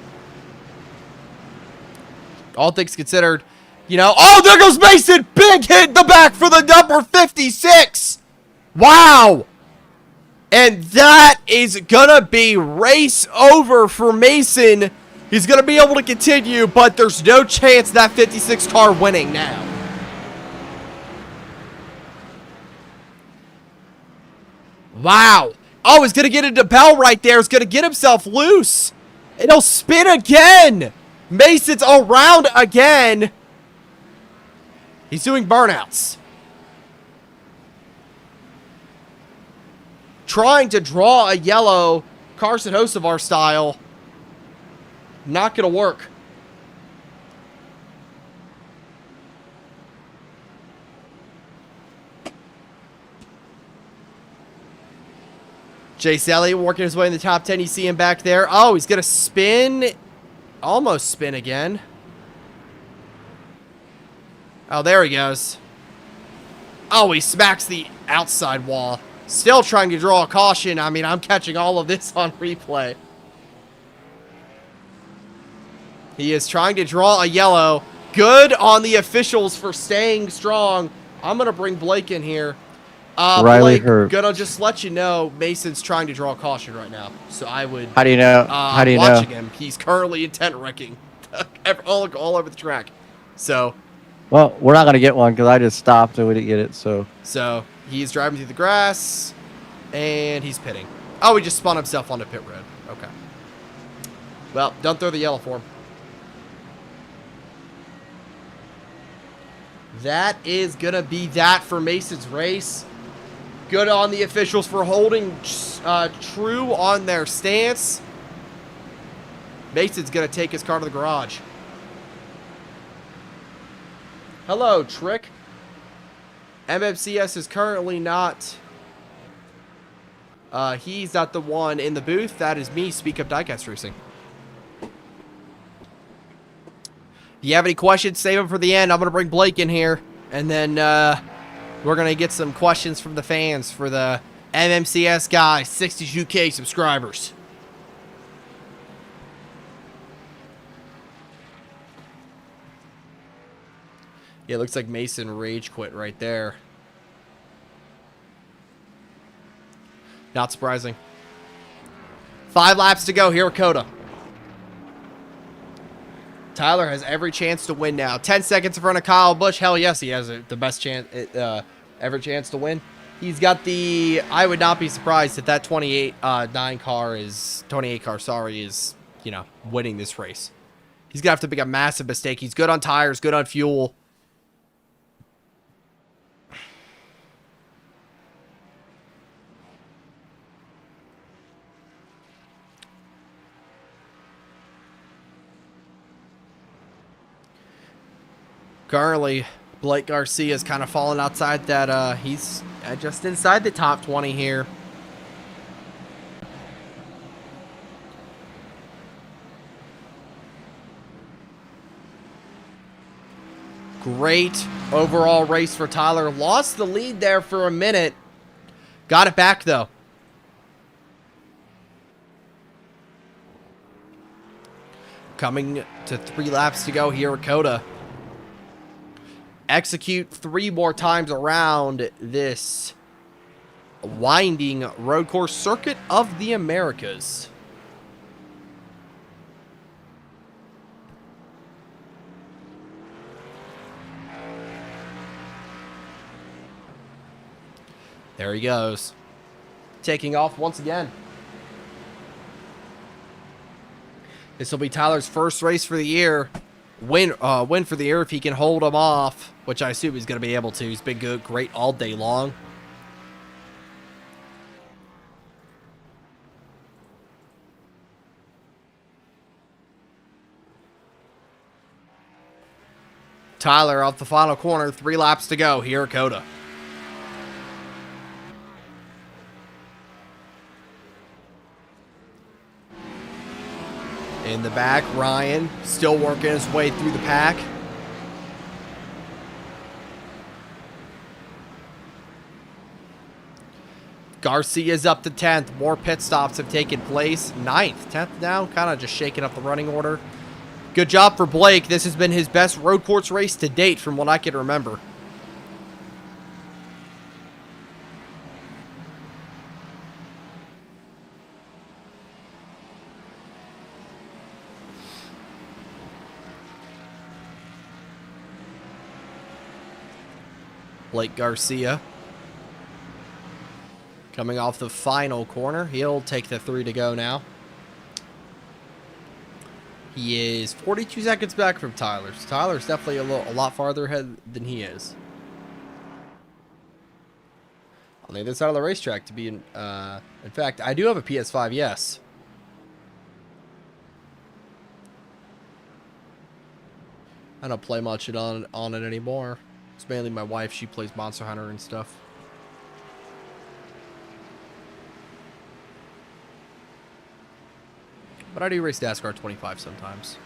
All things considered, you know. Oh, there goes Mason. Big hit in the back for the number 56. Wow. And that is going to be race over for Mason. He's going to be able to continue, but there's no chance that 56 car winning now. Wow. Oh, he's going to get into Bell right there. He's going to get himself loose. And he'll spin again. Mason's around again. He's doing burnouts. Trying to draw a yellow Carson Hocevar style. Not going to work. Chase Elliott working his way in the top 10. You see him back there. Oh, he's going to spin. Almost spin again. Oh, there he goes. Oh, he smacks the outside wall. Still trying to draw a caution. I mean, I'm catching all of this on replay. He is trying to draw a yellow. Good on the officials for staying strong. I'm going to bring Blake in here. Riley Blake, gonna just let you know Mason's trying to draw a caution right now. So I would... How do you know? How do you know? Watching him. He's currently intent wrecking all over the track. So... Well, we're not going to get one because I just stopped and we didn't get it, so... So, he's driving through the grass, and he's pitting. Oh, he just spun himself onto pit road. Okay. Well, don't throw the yellow for him. That is going to be that for Mason's race. Good on the officials for holding true on their stance. Mason's going to take his car to the garage. Hello, Trick. MMCS is currently not... he's not the one in the booth. That is me, Speak Up Diecast Racing. If you have any questions, save them for the end. I'm going to bring Blake in here. And then we're going to get some questions from the fans for the MMCS guys, 62K subscribers. Yeah, it looks like Mason rage quit right there. Not surprising. 5 laps to go here at COTA. Tyler has every chance to win now. 10 seconds in front of Kyle Busch. Hell yes, he has the best chance, every chance to win. He's got the... I would not be surprised if that 28 car, sorry, is, you know, winning this race. He's going to have to make a massive mistake. He's good on tires, good on fuel. Currently, Blake Garcia is kind of falling outside that, he's just inside the top 20 here. Great overall race for Tyler. Lost the lead there for a minute. Got it back, though. Coming to 3 laps to go here at COTA. Execute 3 more times around this winding road course circuit of the Americas. There he goes. Taking off once again. This will be Tyler's first race for the year. Win for the year if he can hold him off, which I assume he's going to be able to. He's been good, great all day long. Tyler off the final corner, 3 laps to go here at COTA. In the back, Ryan still working his way through the pack. Garcia's up to 10th. More pit stops have taken place. 9th, 10th down, kind of just shaking up the running order. Good job for Blake. This has been his best road course race to date from what I can remember. Blake Garcia. Coming off the final corner. He'll take the 3 to go now. He is 42 seconds back from Tyler. So Tyler's definitely a lot farther ahead than he is. On the other side of the racetrack to be in fact, I do have a PS5, yes. I don't play much on it anymore. It's mainly my wife. She plays Monster Hunter and stuff. But I do race NASCAR 25 sometimes.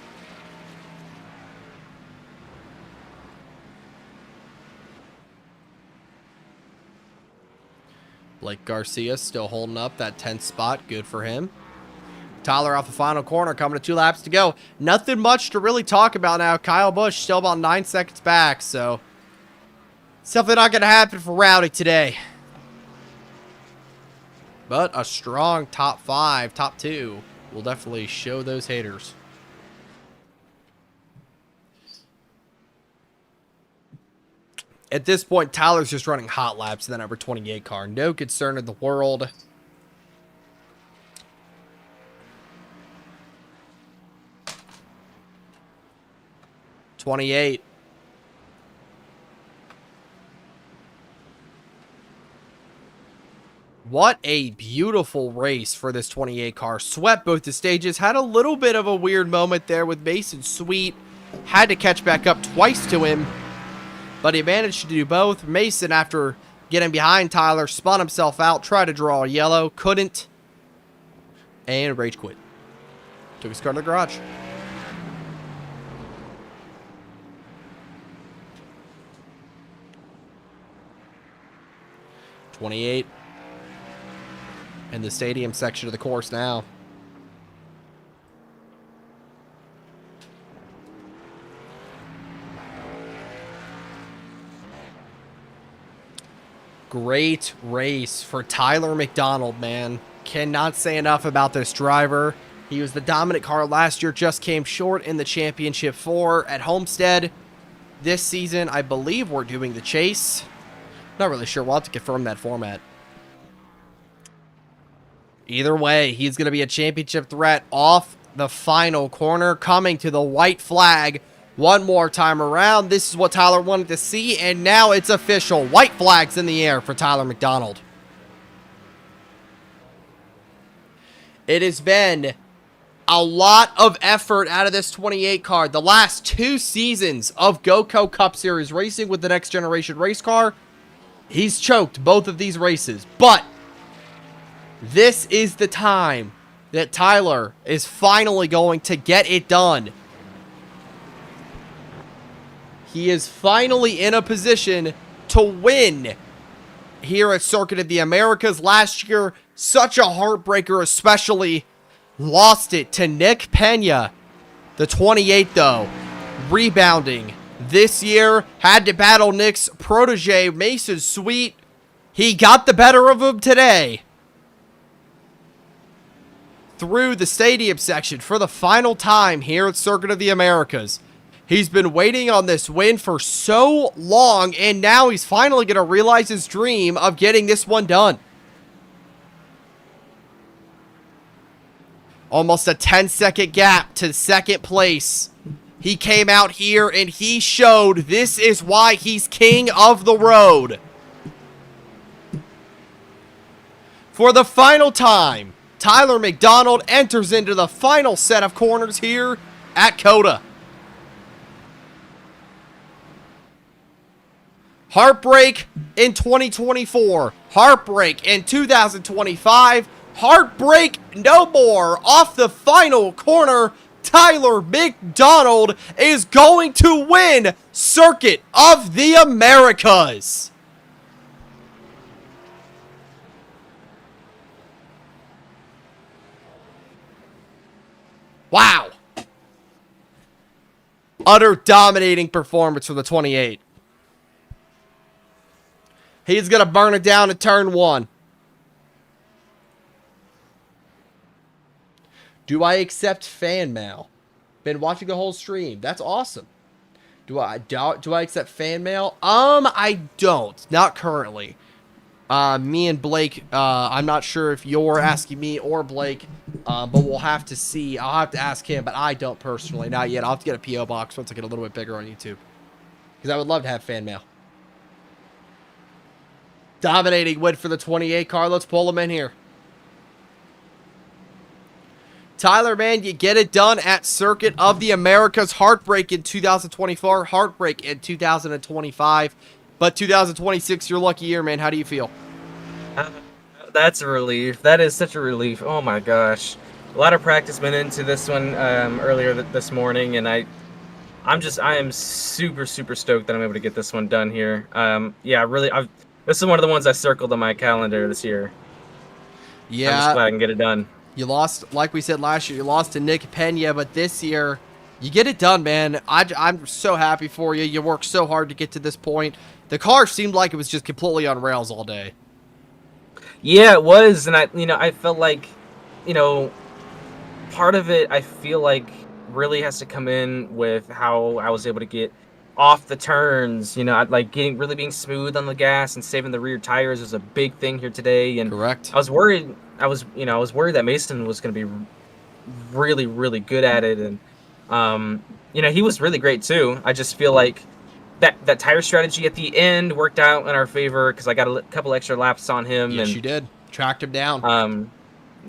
Blake Garcia still holding up that 10th spot. Good for him. Tyler off the final corner, coming to 2 laps to go. Nothing much to really talk about now. Kyle Busch still about 9 seconds back, so something not going to happen for Rowdy today. But a strong top 5, top 2 will definitely show those haters. At this point, Tyler's just running hot laps in that number 28 car. No concern in the world. '28. What a beautiful race for this 28 car. Swept both the stages. Had a little bit of a weird moment there with Mason Sweet. Had to catch back up twice to him, but he managed to do both. Mason, after getting behind Tyler, spun himself out, tried to draw a yellow, couldn't, and rage quit. Took his car to the garage. '28. In the stadium section of the course now. Great race for Tyler McDonald, man. Cannot say enough about this driver. He was the dominant car last year, just came short in the championship 4 at Homestead. This season, I believe we're doing the chase. Not really sure. We'll have to confirm that format. Either way, he's going to be a championship threat off the final corner, coming to the white flag one more time around. This is what Tyler wanted to see, and now it's official. White flags in the air for Tyler McDonald. It has been a lot of effort out of this 28 car. The last 2 seasons of Goatco Cup Series racing with the next generation race car, he's choked both of these races, but this is the time that Tyler is finally going to get it done. He is finally in a position to win here at Circuit of the Americas. Last year, such a heartbreaker, especially lost it to Nick Pena. The 28, though, rebounding. This year, had to battle Nick's protege, Mason Sweet. He got the better of him today. Through the stadium section for the final time here at Circuit of the Americas. He's been waiting on this win for so long, and now he's finally going to realize his dream of getting this one done. Almost a 10-second gap to second place. He came out here and he showed this is why he's king of the road. For the final time, Tyler McDonald enters into the final set of corners here at COTA. Heartbreak in 2024. Heartbreak in 2025. Heartbreak no more. Off the final corner, Tyler McDonald is going to win Circuit of the Americas. Wow. Utter dominating performance from the 28. He's going to burn it down in turn 1. Do I accept fan mail? Been watching the whole stream. That's awesome. Do I accept fan mail? I don't. Not currently. Me and Blake, I'm not sure if you're asking me or Blake, but we'll have to see. I'll have to ask him, but I don't personally. Not yet. I'll have to get a P.O. box once I get a little bit bigger on YouTube. Because I would love to have fan mail. Dominating win for the 28 car. Let's pull him in here. Tyler, man, you get it done at Circuit of the Americas. Heartbreak in 2024. Heartbreak in 2025. But 2026, your lucky year, man. How do you feel? That's a relief. That is such a relief. Oh, my gosh. A lot of practice went into this one earlier this morning, and I am super, super stoked that I'm able to get this one done here. Yeah, really, this is one of the ones I circled on my calendar this year. Yeah. I'm just glad I can get it done. You lost, like we said last year, you lost to Nick Pena, but this year, you get it done, man. I'm so happy for you. You worked so hard to get to this point. The car seemed like it was just completely on rails all day. Yeah, it was, and I felt like, part of it I feel like really has to come in with how I was able to get off the turns. Like really being smooth on the gas and saving the rear tires was a big thing here today. And correct. I was worried that Mason was going to be really, really good at it, and he was really great too. I just feel like that tire strategy at the end worked out in our favor because I got a couple extra laps on him. Yes, and you did. Tracked him down.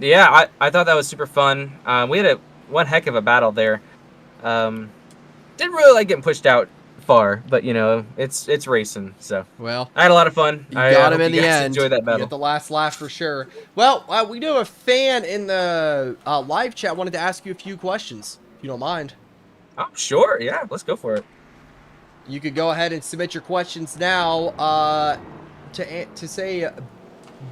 Yeah, I thought that was super fun. We had one heck of a battle there. Didn't really like getting pushed out far, but it's racing. So well, I had a lot of fun. You got him in the end. Enjoy that battle. You got the last laugh for sure. Well, we do have a fan in the live chat wanted to ask you a few questions, if you don't mind. Oh, sure. Yeah, let's go for it. You could go ahead and submit your questions now. To say,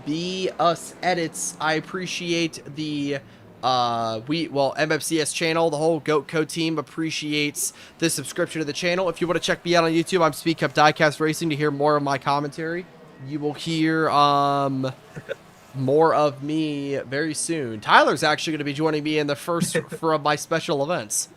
be us edits. I appreciate the MMCS channel. The whole Goatco team appreciates the subscription to the channel. If you want to check me out on YouTube, I'm Speed Cup Diecast Racing to hear more of my commentary. You will hear more of me very soon. Tyler's actually going to be joining me in the first for my special events.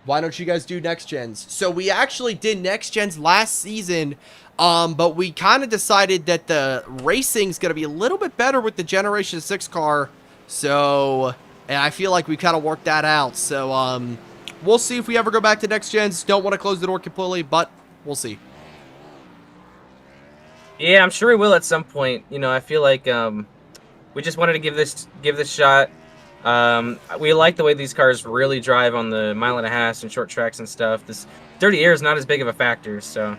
Why don't you guys do next gens? So we actually did next gens last season, but we kind of decided that the racing's going to be a little bit better with the Generation 6 car. So, and I feel like we kind of worked that out. So, we'll see if we ever go back to next gens. Don't want to close the door completely, but we'll see. Yeah, I'm sure we will at some point. I feel like we just wanted to give this shot. We like the way these cars really drive on the 1.5 miles and short tracks and stuff. This dirty air is not as big of a factor, so.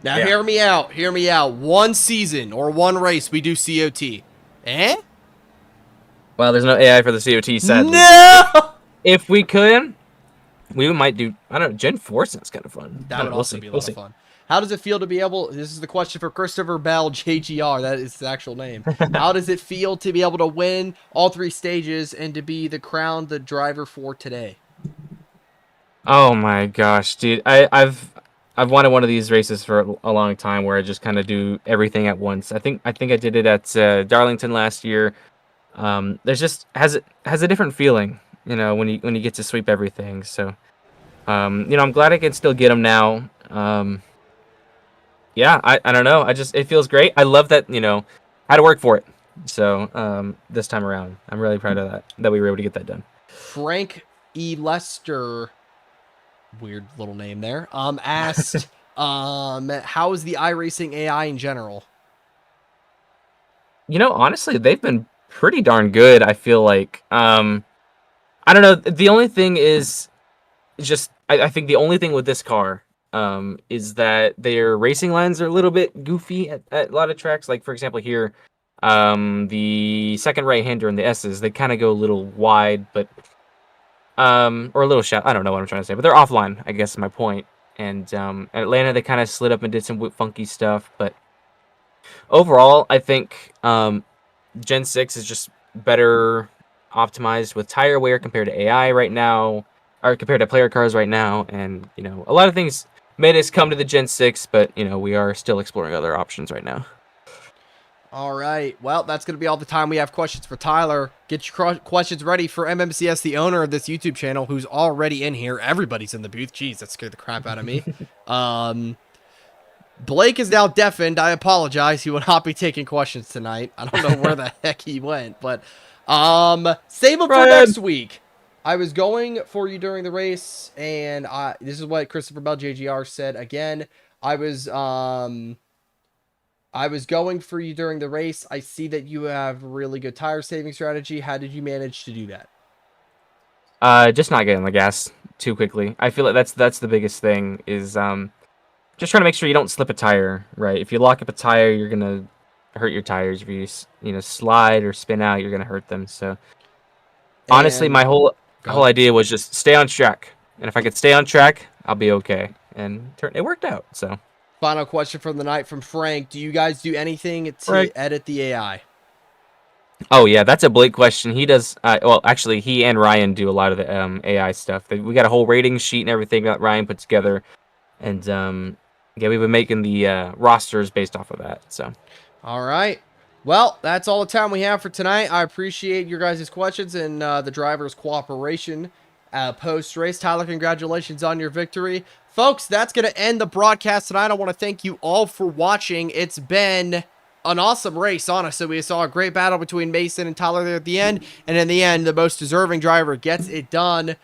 Now, yeah. Hear me out. One season or one race, we do COT. Eh? Well, there's no AI for the COT, sadly. No! If we could, we might do, I don't know, Gen 4 sounds kind of fun. That would also be a lot of fun. How does it feel to be able, this is the question for Christopher Bell, JGR, that is his actual name. How does it feel to be able to win all 3 stages and to be crowned the driver for today? Oh my gosh, dude. I've wanted one of these races for a long time where I just kind of do everything at once. I think I did it at Darlington last year. There's just has a different feeling, when you get to sweep everything. So, I'm glad I can still get them now. Yeah, I don't know. It feels great. I love that, I had to work for it. So, this time around, I'm really proud of that we were able to get that done. Frank E. Lester, weird little name there, asked, how is the iRacing AI in general? Honestly, they've been pretty darn good, I feel like. I don't know. The only thing is just, I think the only thing with this car is that their racing lines are a little bit goofy at a lot of tracks. Like, for example, here, the second right-hander and the S's, they kind of go a little wide, but or a little shallow. I don't know what I'm trying to say, but they're offline, I guess is my point. And at Atlanta, they kind of slid up and did some funky stuff. But overall, I think Gen 6 is just better optimized with tire wear compared to AI right now, or compared to player cars right now. And, you know, a lot of things made us come to the Gen 6, but, you know, we are still exploring other options right now. All right. Well, that's going to be all the time we have questions for Tyler. Get your questions ready for MMCS, the owner of this YouTube channel, who's already in here. Everybody's in the booth. Jeez, that scared the crap out of me. Blake is now deafened. I apologize. He will not be taking questions tonight. I don't know where the heck he went, but save him for next week. I was going for you during the race, and this is what Christopher Bell JGR said again. I was going for you during the race. I see that you have really good tire saving strategy. How did you manage to do that? Just not getting the gas too quickly. I feel like that's the biggest thing is just trying to make sure you don't slip a tire, right? If you lock up a tire, you're gonna hurt your tires. If you slide or spin out, you're gonna hurt them. So honestly, my whole idea was just stay on track, and if I could stay on track, I'll be okay. And it worked out. So. Final question from the night from Frank. Do you guys do anything to edit the AI? Oh, yeah, that's a Blake question. He does, well, actually, he and Ryan do a lot of the AI stuff. We got a whole rating sheet and everything that Ryan put together. And, yeah, we've been making the rosters based off of that. So, all right. Well, that's all the time we have for tonight. I appreciate your guys' questions and the driver's cooperation post-race. Tyler, congratulations on your victory. Folks, that's going to end the broadcast tonight. I want to thank you all for watching. It's been an awesome race, honestly. We saw a great battle between Mason and Tyler there at the end. And in the end, the most deserving driver gets it done.